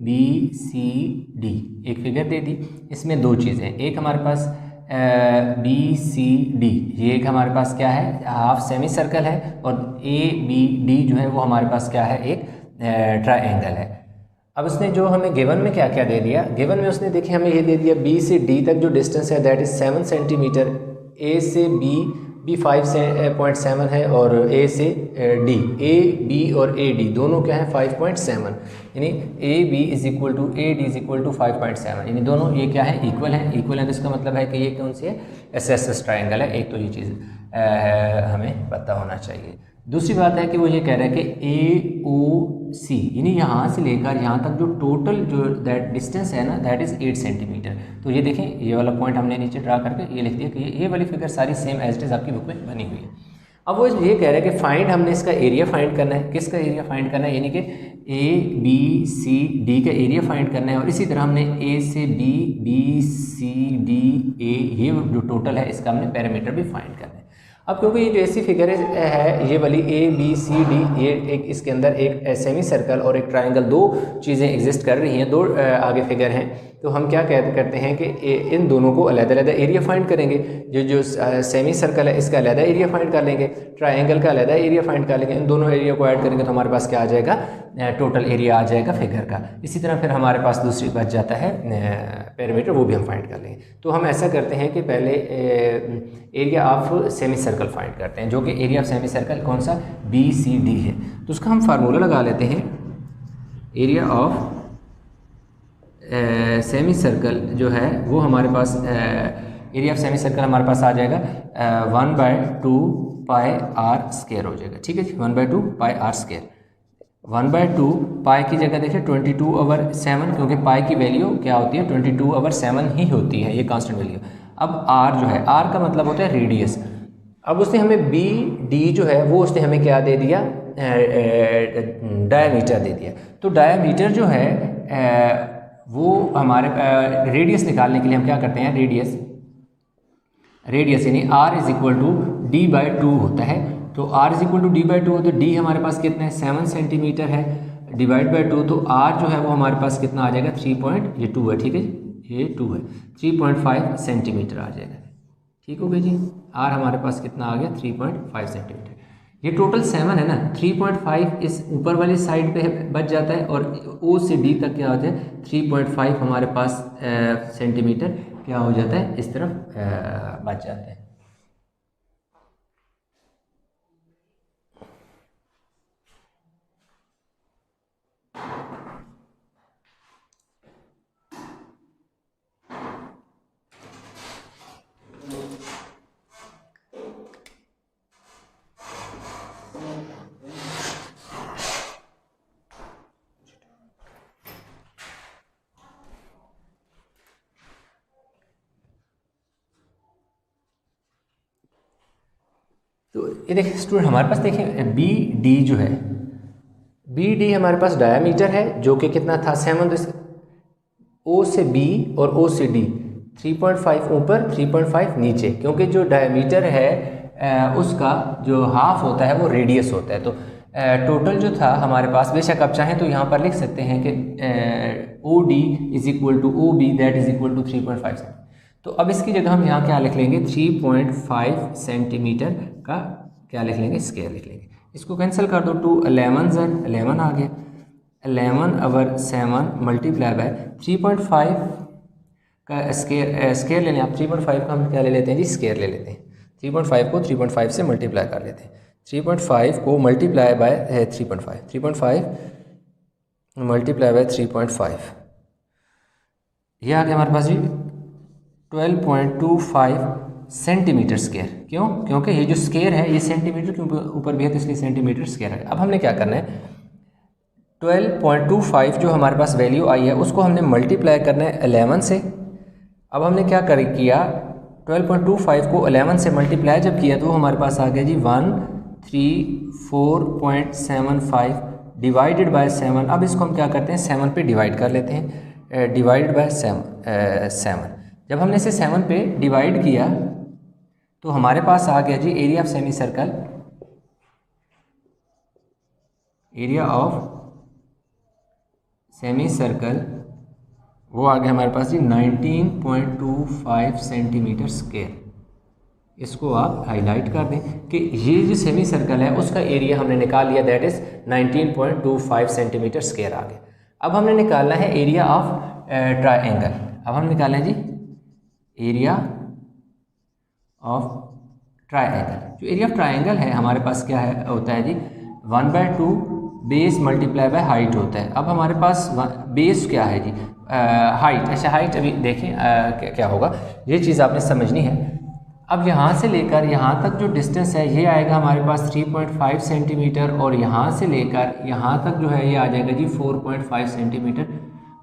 ABCD, एक फिगर दे दी। इसमें दो चीज़ें, एक हमारे पास BCD, ये एक हमारे पास क्या है, हाफ सेमी सर्कल है, और ABD जो है वो हमारे पास क्या है, एक ट्रायंगल है। अब उसने जो हमें गिवन में क्या क्या दे दिया, गिवन में उसने देखिए हमें ये दे दिया B से D तक जो डिस्टेंस है दैट इज़ 7 सेंटीमीटर, A से B 5.7 है, और A से D, A B और AD दोनों क्या है 5.7, यानी AB is equal to AD is equal to 5.7, यानी दोनों ये क्या है, इक्वल है। इक्वल है तो इसका मतलब है कि ये कौन सी है, SSS ट्रायंगल है। एक तो ये चीज़ हमें पता होना चाहिए। दूसरी बात है कि वो ये कह रहा है कि सी, यानी यहाँ से लेकर यहाँ तक जो टोटल जो दैट डिस्टेंस है ना दैट इज़ 8 सेंटीमीटर। तो ये देखें, ये वाला पॉइंट हमने नीचे ड्रा करके ये लिख दिया कि ये वाली फिगर सारी सेम एज इट इज़ आपकी बुक में बनी हुई है। अब वो ये कह रहा है कि फाइंड, हमने इसका एरिया फाइंड करना है। किसका एरिया फाइंड करना है? यानी कि ए बी सी डी का एरिया फाइंड करना है, और इसी तरह हमने ए से B, B C D A, ये जो टोटल है इसका हमने पैरामीटर भी फाइंड करना है। अब क्योंकि ये जो ऐसी फिगर है ये वाली ए बी सी डी, ये एक इसके अंदर एक सेमी सर्कल और एक ट्राइंगल, दो चीज़ें एग्जिस्ट कर रही हैं, दो आगे फिगर हैं, तो हम क्या करते हैं कि इन दोनों को अलग-अलग एरिया फाइंड करेंगे। जो सेमी सर्कल है इसका अलग एरिया फाइंड कर लेंगे, ट्राइंगल का अलग एरिया फाइंड कर लेंगे, इन दोनों एरिया को ऐड करेंगे तो हमारे पास क्या आ जाएगा? टोटल एरिया आ जाएगा फिगर का। इसी तरह फिर हमारे पास दूसरी बच जाता है पैरामीटर, वो भी हम फाइंड कर लेंगे। तो हम ऐसा करते हैं कि पहले area of semi circle find करते हैं, जो कि एरिया ऑफ सेमी सर्कल कौन सा? बी सी डी है। तो उसका हम फार्मूला लगा लेते हैं। एरिया ऑफ सेमी सर्कल जो है वो हमारे पास, एरिया ऑफ सेमी सर्कल हमारे पास आ जाएगा 1/2 पाई आर स्क्वायर हो जाएगा। ठीक है जी, 1/2 पाई आर स्क्वायर। 1/2 पाई की जगह देखिए 22/7, क्योंकि पाई की वैल्यू क्या होती है? 22/7 ही होती है, ये कांस्टेंट वैल्यू। अब आर जो है, आर का मतलब होता है रेडियस। अब उसने हमें बी डी जो है वो उसने हमें क्या दे दिया? डायमीटर दे दिया। तो डायमीटर जो है वो हमारे रेडियस निकालने के लिए हम क्या करते हैं? रेडियस यानी r is equal to d/2 होता है। तो r is equal to d/2 हो तो d हमारे पास कितना है? 7 सेंटीमीटर है, डिवाइड बाई 2, तो r जो है वो हमारे पास कितना आ जाएगा? 3.2 है। ठीक है, ये 2 है, 3.5 सेंटीमीटर आ जाएगा। ठीक हो गया जी, r हमारे पास कितना आ गया? 3.5 सेंटीमीटर। ये टोटल 7 है ना, 3.5 इस ऊपर वाली साइड पे बच जाता है, और O से D तक क्या होता है? 3.5 हमारे पास सेंटीमीटर क्या हो जाता है? इस तरफ बच जाता है। तो ये देखिए स्टूडेंट, हमारे पास देखिए बी डी जो है, बी डी हमारे पास डायमीटर है जो कि कितना था? 7। तो ओ से बी और ओ से डी 3.5 ऊपर 3.5 नीचे, क्योंकि जो डायमीटर है उसका जो हाफ होता है वो रेडियस होता है। तो टोटल जो था हमारे पास, बेशक आप चाहें तो यहाँ पर लिख सकते हैं कि O D is equal to O B that is equal to 3.5। तो अब इसकी जगह हम यहाँ क्या लिख लेंगे? 3.5 सेंटीमीटर का क्या लिख लेंगे? स्क्वायर लिख लेंगे। इसको कैंसिल कर दो, 2 11 11 आ गया, 11/7 मल्टीप्लाई बाय 3.5 का स्क्वायर ले लें आप। 3.5 का हम क्या ले लेते हैं जी? स्क्वायर ले लेते हैं। 3.5 को 3.5 से मल्टीप्लाई कर लेते हैं। 3.5 को मल्टीप्लाई बाय 3.5 मल्टीप्लाई बाय 3.5, यह आ गया हमारे पास जी 12.25 सेंटीमीटर स्क्वायर। क्यों? क्योंकि ये जो स्क्वायर है ये सेंटीमीटर के ऊपर भी है, तो इसलिए सेंटीमीटर स्क्वायर है। अब हमने क्या करना है? 12.25 जो हमारे पास वैल्यू आई है उसको हमने मल्टीप्लाई करना है 11 से। अब हमने क्या किया? 12.25 को 11 से मल्टीप्लाई जब किया तो हमारे पास आ गया जी 134.75 डिवाइडेड बाय 7। अब इसको हम क्या करते हैं? 7 पे डिवाइड कर लेते हैं, डिवाइडेड बाय 7। जब हमने इसे 7 पे डिवाइड किया तो हमारे पास आ गया जी area of semi circle, area of semi circle वो आ गया हमारे पास जी 19.25 सेंटीमीटर स्क्वायर। इसको आप हाईलाइट कर दें कि ये जो सेमी सर्कल है उसका एरिया हमने निकाल लिया, दैट इज 19.25 सेंटीमीटर स्क्वायर आ गया। अब हमने निकालना है एरिया ऑफ ट्राइंगल। अब हम निकालें जी एरिया ऑफ ट्राइंगल। जो एरिया ऑफ ट्राइंगल है हमारे पास क्या है होता है जी 1/2 बेस मल्टीप्लाई बाय हाइट होता है। अब हमारे पास बेस क्या है जी? हाइट। अच्छा हाइट अभी देखें क्या होगा, ये चीज़ आपने समझनी है। अब यहाँ से लेकर यहाँ तक जो डिस्टेंस है ये आएगा हमारे पास 3.5 सेंटीमीटर, और यहाँ से लेकर यहाँ तक जो है ये आ जाएगा जी 4.5 सेंटीमीटर।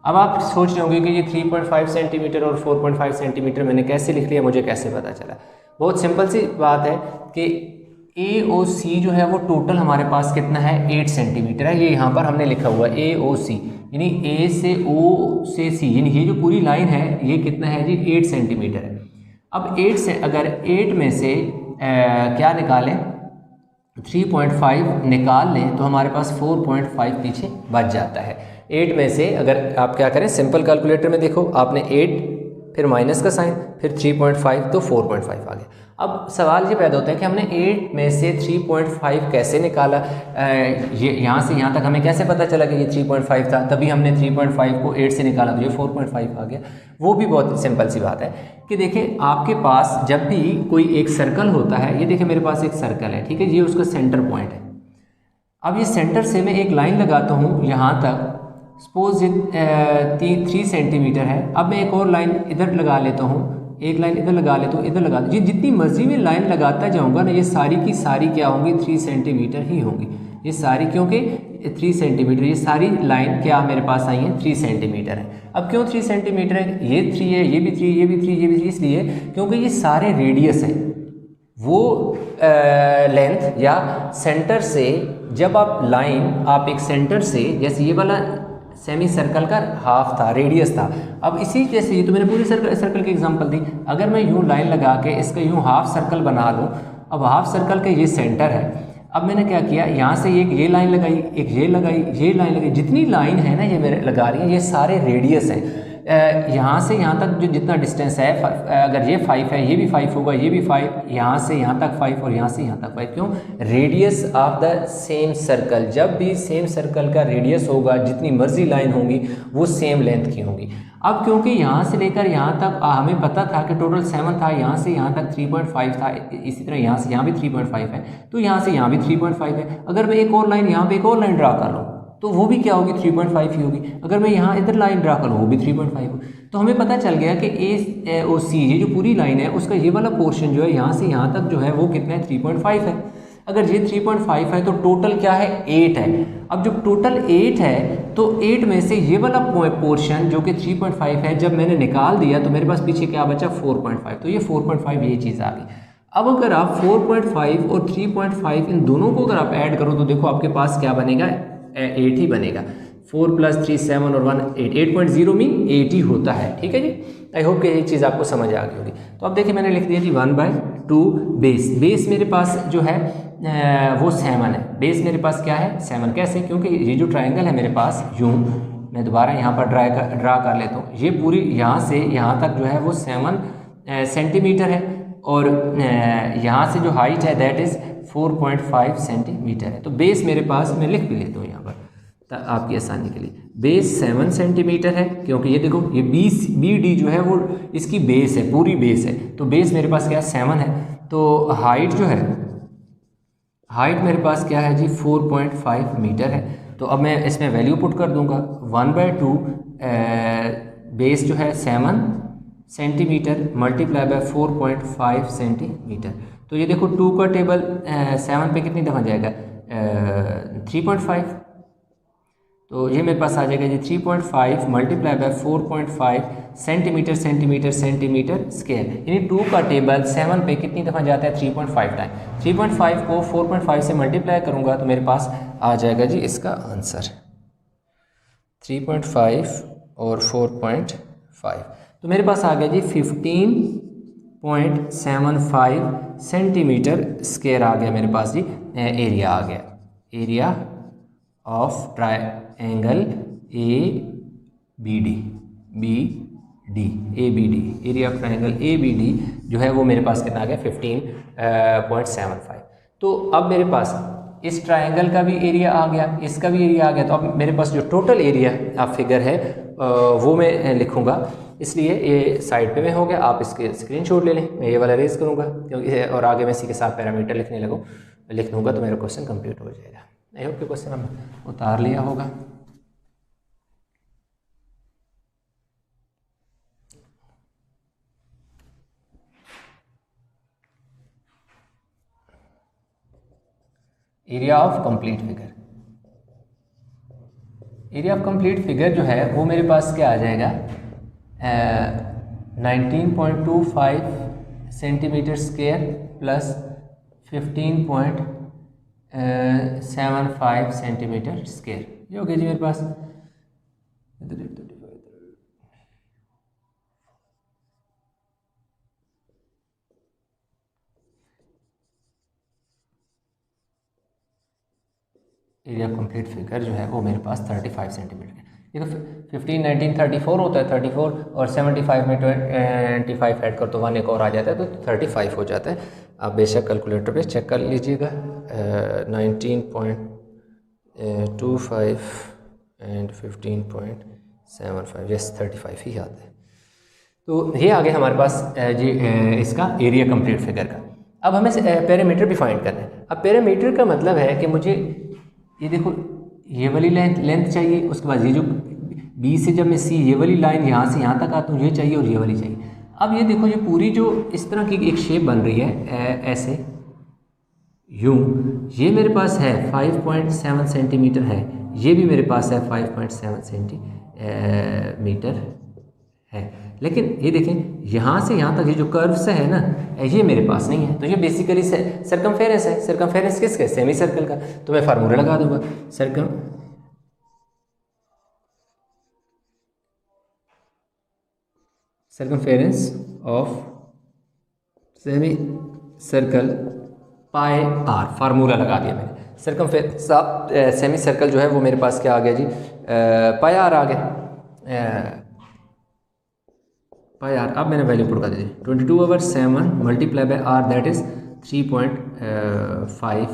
अब आप सोच रहे होंगे कि ये 3.5 सेंटीमीटर और 4.5 सेंटीमीटर मैंने कैसे लिख लिया, मुझे कैसे पता चला। बहुत सिंपल सी बात है कि ए ओ सी जो है वो टोटल हमारे पास कितना है 8 सेंटीमीटर है। ये यहाँ पर हमने लिखा हुआ है ए ओ सी, यानी ए से ओ से सी, यानी ये जो पूरी लाइन है ये कितना है जी 8 सेंटीमीटर है। अब 8 से अगर 8 में से क्या निकालें 3.5 निकाल लें तो हमारे पास 4.5 पीछे बच जाता है। 8 में से अगर आप क्या करें, सिंपल कैलकुलेटर में देखो, आपने 8 फिर माइनस का साइन फिर 3.5 तो 4.5 आ गया। अब सवाल ये पैदा होता है कि हमने 8 में से 3.5 कैसे निकाला, ये यहाँ से यहाँ तक हमें कैसे पता चला कि ये 3.5 था, तभी हमने 3.5 को 8 से निकाला तो ये 4.5 आ गया। वो भी बहुत सिंपल सी बात है कि देखिए आपके पास जब भी कोई एक सर्कल होता है, ये देखिए मेरे पास एक सर्कल है, ठीक है, ये उसका सेंटर पॉइंट है। अब ये सेंटर से मैं एक लाइन लगाता हूँ यहाँ तक, सपोज 3 सेंटीमीटर है। अब मैं एक और लाइन इधर लगा लेता हूँ, एक लाइन इधर लगा लेता हूँ, इधर लगा, ये जितनी मर्जी में लाइन लगाता जाऊँगा ना, ये सारी की सारी क्या होंगी 3 सेंटीमीटर ही होंगी। ये सारी क्योंकि 3 सेंटीमीटर, ये सारी लाइन क्या मेरे पास आई है 3 सेंटीमीटर है। अब क्यों 3 सेंटीमीटर है, ये 3 है, ये भी 3, ये भी 3, ये भी 3, इसलिए क्योंकि ये सारे रेडियस हैं। वो लेंथ या सेंटर से जब आप लाइन, आप एक सेंटर से, जैसे ये वाला सेमी सर्कल का हाफ था, रेडियस था। अब इसी जैसे ये तो मैंने पूरी सर्कल की एग्जांपल दी। अगर मैं यूँ लाइन लगा के इसका यूँ हाफ सर्कल बना लूँ, अब हाफ सर्कल का ये सेंटर है। अब मैंने क्या किया, यहाँ से एक ये लाइन लगाई, एक ये लगाई, ये लाइन लगाई, जितनी लाइन है ना ये मेरे लगा रही है, ये सारे रेडियस हैं। यहाँ से यहाँ तक जो जितना डिस्टेंस है, अगर ये 5 है, ये भी 5 होगा, ये भी 5, यहाँ से यहाँ तक 5 और यहाँ से यहाँ तक 5। क्यों, radius of the same circle, जब भी सेम सर्कल का रेडियस होगा, जितनी मर्जी लाइन होंगी वो सेम लेंथ की होंगी। अब क्योंकि यहाँ से लेकर यहाँ तक हमें पता था कि टोटल 7 था, यहाँ से यहाँ तक 3.5 था, इसी तरह यहाँ से यहाँ भी 3.5 है, तो यहाँ से यहाँ भी 3.5 है। अगर मैं एक और लाइन यहाँ पे एक और लाइन ड्रा कर लूँ तो वो भी क्या होगी 3.5 ही होगी। अगर मैं यहाँ इधर लाइन ड्रा करूँ वो भी 3.5 हो। तो हमें पता चल गया कि ए ओ सी, ये जो पूरी लाइन है उसका ये वाला पोर्शन जो है यहाँ से यहाँ तक जो है वो कितना है 3.5 है। अगर ये 3.5 है तो टोटल क्या है 8 है। अब जब टोटल 8 है तो 8 में से ये वाला पोर्शन जो कि 3.5 है, जब मैंने निकाल दिया तो मेरे पास पीछे क्या बचा 4.5, तो ये 4.5 ये चीज़ आ गई। अब अगर आप 4.5 और 3.5 इन दोनों को अगर आप ऐड करो तो देखो आपके पास क्या बनेगा 8 ही बनेगा। 4 + 3 7 और 1 8, 8.0 मीन 8 ही होता है। ठीक है जी, आई होप कि ये चीज़ आपको समझ आ गई होगी। तो अब देखिए मैंने लिख दिया जी 1/2 बेस। बेस मेरे पास जो है वो 7 है। बेस मेरे पास क्या है 7। कैसे, क्योंकि ये जो ट्राइंगल है मेरे पास, यूँ मैं दोबारा यहाँ पर ड्रा कर लेता हूँ, ये पूरी यहाँ से यहाँ तक जो है वो 7 सेंटीमीटर है, और यहाँ से जो हाइट है दैट इज़ 4.5 सेंटीमीटर है। तो बेस मेरे पास, मैं लिख भी लेता हूँ यहाँ पर आपकी आसानी के लिए, बेस 7 सेंटीमीटर है, क्योंकि ये देखो ये बी डी जो है वो इसकी बेस है, पूरी बेस है। तो बेस मेरे पास क्या है 7 है। तो हाइट जो है, हाइट मेरे पास क्या है जी 4.5 मीटर है। तो अब मैं इसमें वैल्यू पुट कर दूंगा 1/2 बेस जो है 7 सेंटीमीटर मल्टीप्लाई बाय 4.5 सेंटीमीटर। तो ये देखो 2 का टेबल 7 पे कितनी दफ़ा जाएगा 3.5, तो ये मेरे पास आ जाएगा जी 3.5 multiply by 4.5 centimetre centimetre centimetre square, यानी 2 का टेबल 7 पे कितनी दफ़ा जाता है 3.5 टाइम। 3.5 को 4.5 से मल्टीप्लाई करूँगा तो मेरे पास आ जाएगा जी इसका आंसर 3.5 और 4.5, तो मेरे पास आ गया जी 15.75 सेंटीमीटर स्क्वायर आ गया मेरे पास जी। एरिया आ गया, area of triangle A B D, area of triangle A B D जो है वो मेरे पास कितना आ गया 15.75। तो अब मेरे पास इस ट्राइंगल का भी एरिया आ गया, इसका भी एरिया आ गया। तो अब मेरे पास जो टोटल एरिया आप फिगर है वो मैं लिखूंगा, इसलिए ये साइड पे में हो गया। आप इसके स्क्रीनशॉट ले लें, मैं ये वाला रेज करूँगा क्योंकि और आगे मैं इसी के साथ पैरामीटर लिख दूँगा तो मेरा क्वेश्चन कंप्लीट हो जाएगा। आई होप कि क्वेश्चन हम उतार लिया होगा। Area of complete figure. Area of complete figure जो है वो मेरे पास क्या आ जाएगा, 19.25 centimetre square plus 15.75 centimetre square, ये हो गया जी मेरे पास। एरिया कंप्लीट फिगर जो है वो मेरे पास 35 सेंटीमीटर है। ये तो 15, 19, 34 होता है, 34 और 75 में 25 ऐड कर तो 1 एक और आ जाता है, तो 35 हो जाता है। आप बेशक कैलकुलेटर पे चेक कर लीजिएगा। 19.25 एंड 15.75, यस 35 ही आता है। तो ये आ गया हमारे पास जी इसका एरिया कंप्लीट फिगर का। अब हमें पैरामीटर भी फाइंड करना है। अब पैरामीटर का मतलब है कि मुझे ये देखो ये वाली लेंथ चाहिए, उसके बाद ये जो बी से जब मैं सी ये वाली लाइन यहाँ से यहाँ तक आता हूँ ये चाहिए और ये वाली चाहिए। अब ये देखो ये पूरी जो इस तरह की एक शेप बन रही है ऐसे यूँ, ये मेरे पास है 5.7 सेंटीमीटर है, ये भी मेरे पास है 5.7 सेंटीमीटर है। लेकिन ये देखें यहाँ से यहाँ तक ये जो कर्व्स है ना, ये मेरे पास नहीं है, तो ये बेसिकली सर्कमफेरेंस है। सर्कमफेरेंस किसका? सेमी सर्कल का। तो मैं फार्मूला लगा दूंगा, circumference of semi circle pi R, formula लगा दिया मैंने। सर्कमफेरेंस सेमी सर्कल जो है वो मेरे पास क्या आ गया जी, पाई आर आ गया, पाई आर। अब मैंने वैल्यू पुट कर दी 22/7 multiply by R, that is 3.5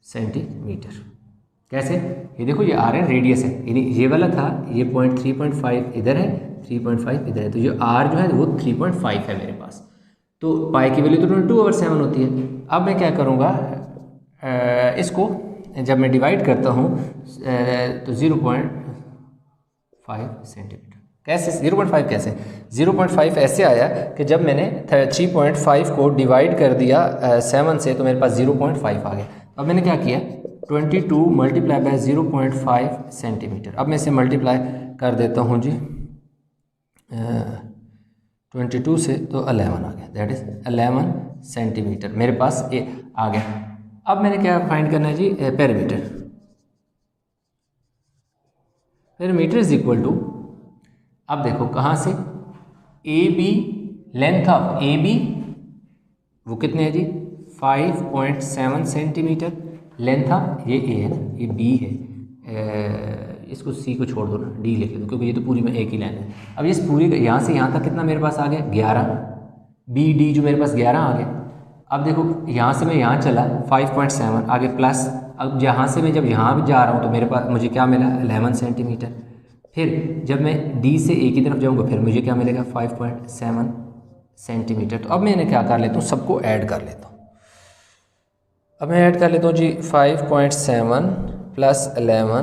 centimetre. कैसे? ये देखो ये आर है, रेडियस है, यानी ये वाला था, ये 3.5 इधर है, 3.5 इधर है, तो ये आर जो है वो 3.5 है मेरे पास। तो पाई की वैल्यू तो 22/7 होती है। अब मैं क्या करूँगा, इसको जब मैं डिवाइड करता हूँ तो 0.5 सेंटीमीटर। कैसे 0.5? कैसे 0.5 ऐसे आया कि जब मैंने 3.5 को डिवाइड कर दिया 7 से, तो मेरे पास 0.5 आ गया। अब मैंने क्या किया, 22 मल्टीप्लाई बाय 0.5 सेंटीमीटर। अब मैं इसे मल्टीप्लाई कर देता हूँ जी 22 से, तो 11 आ गया, दैट इज़ 11 सेंटीमीटर मेरे पास ये आ गया। अब मैंने क्या फाइंड करना है जी, perimeter. Perimeter is equal to, अब देखो कहाँ से, A B, length of A B वो कितने है जी 5.7 सेंटीमीटर, लेंथ ऑफ ये ए है ना, ये बी है, इसको सी को छोड़ दो ना, डी लिख दो, क्योंकि ये तो पूरी में एक ही लाइन है। अब इस पूरी यहाँ से यहाँ तक कितना मेरे पास आ गया 11, बी डी जो मेरे पास 11 आ गया। अब देखो यहाँ से मैं यहाँ चला 5.7 आगे प्लस, अब यहाँ से मैं जब यहाँ भी जा रहा हूँ तो मेरे पास मुझे क्या मिला 11 सेंटीमीटर। फिर जब मैं डी से ए की तरफ जाऊँगा फिर मुझे क्या मिलेगा 5.7 सेंटीमीटर। तो अब मैंने क्या कर लेता हूँ, सबको ऐड कर लेता हूँ। अब मैं ऐड कर लेता हूँ जी 5.7 प्लस 11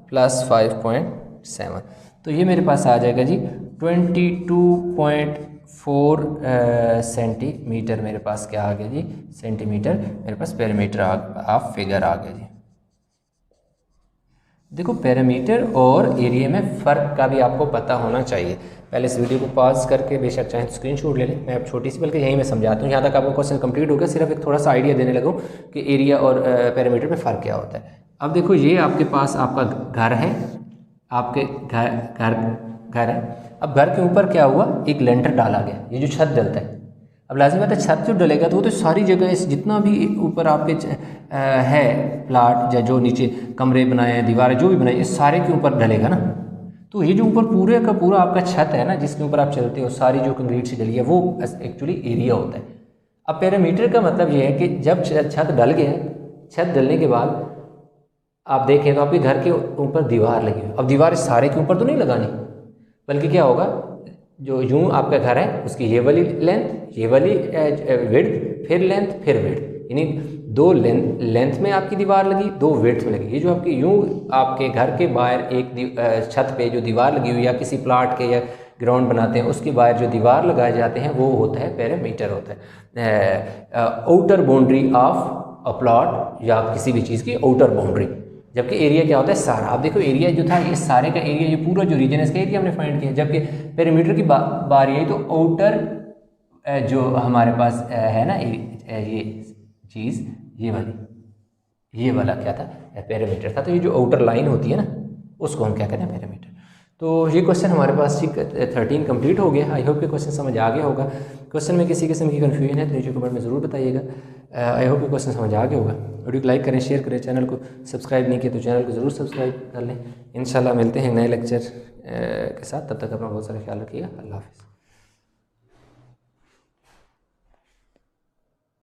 प्लस 5.7, तो ये मेरे पास आ जाएगा जी 22.4 सेंटीमीटर मेरे पास क्या आ गया जी, सेंटीमीटर मेरे पास पैरामीटर ऑफ फिगर आ गया जी। देखो पैरामीटर और एरिया में फ़र्क का भी आपको पता होना चाहिए। पहले इस वीडियो को पॉज करके बेशक चाहे स्क्रीनशॉट ले लें, मैं अब छोटी सी बल्कि यहीं मैं समझाता हूँ, यहाँ तक आपको क्वेश्चन कंप्लीट हो गया। सिर्फ एक थोड़ा सा आइडिया देने लगूँ कि एरिया और पैरामीटर में फ़र्क क्या होता है। अब देखो ये आपके पास आपका घर है, आपके घर है। अब घर के ऊपर क्या हुआ, एक लेंटर डाला गया, ये जो छत डलता है। अब लाजिम बात है छत जो डलेगा तो वो तो सारी जगह इस जितना भी ऊपर आपके है प्लाट या जो नीचे कमरे बनाए हैं, दीवारें जो भी बनाई, इस सारे के ऊपर डलेगा ना। तो ये जो ऊपर पूरे का पूरा आपका छत है ना, जिसके ऊपर आप चलते हो, सारी जो कंक्रीट से डली है, वो एक्चुअली एरिया होता है। अब पैरामीटर का मतलब ये है कि जब छत डल गया, छत डलने के बाद आप देखें तो आपके घर के ऊपर दीवार लगी हुई। अब दीवार सारे के ऊपर तो नहीं लगानी, बल्कि क्या होगा, जो यूँ आपका घर है उसकी ये वाली लेंथ, ये वाली विड्थ, फिर लेंथ, फिर विड्थ, यानी 2 लेंथ में आपकी दीवार लगी, 2 विड्थ में लगी। ये जो आपकी यूँ आपके घर के बाहर एक छत पे जो दीवार लगी हुई, या किसी प्लाट के या ग्राउंड बनाते हैं उसके बाहर जो दीवार लगाए जाते हैं, वो होता है पैरामीटर, होता है आउटर बाउंड्री ऑफ प्लॉट या किसी भी चीज़ की आउटर बाउंड्री, जबकि एरिया क्या होता है सारा। आप देखो एरिया जो था ये सारे का एरिया, ये पूरा जो रीजन है इसका एरिया हमने फाइंड किया, जबकि पेरीमीटर की बारी आई तो आउटर जो हमारे पास है ना ये चीज़, ये वाला क्या था, पेरीमीटर था। तो ये जो आउटर लाइन होती है ना उसको हम क्या कहते हैं, पेरीमीटर। तो ये क्वेश्चन हमारे पास ठीक 13 कंप्लीट हो गया। आई होप कि क्वेश्चन समझ आ गया होगा। क्वेश्चन में किसी किस्म की कन्फ्यूजन है तो नीचे कमेंट में ज़रूर बताइएगा। आई होप कि क्वेश्चन समझ आ गया होगा। वीडियो को लाइक करें, शेयर करें, चैनल को सब्सक्राइब नहीं किया तो चैनल को ज़रूर सब्सक्राइब कर लें। इंशाल्लाह मिलते हैं नए लेक्चर के साथ, तब तक अपना बहुत सारा ख्याल रखिएगा। अल्लाह हाफ़िज़।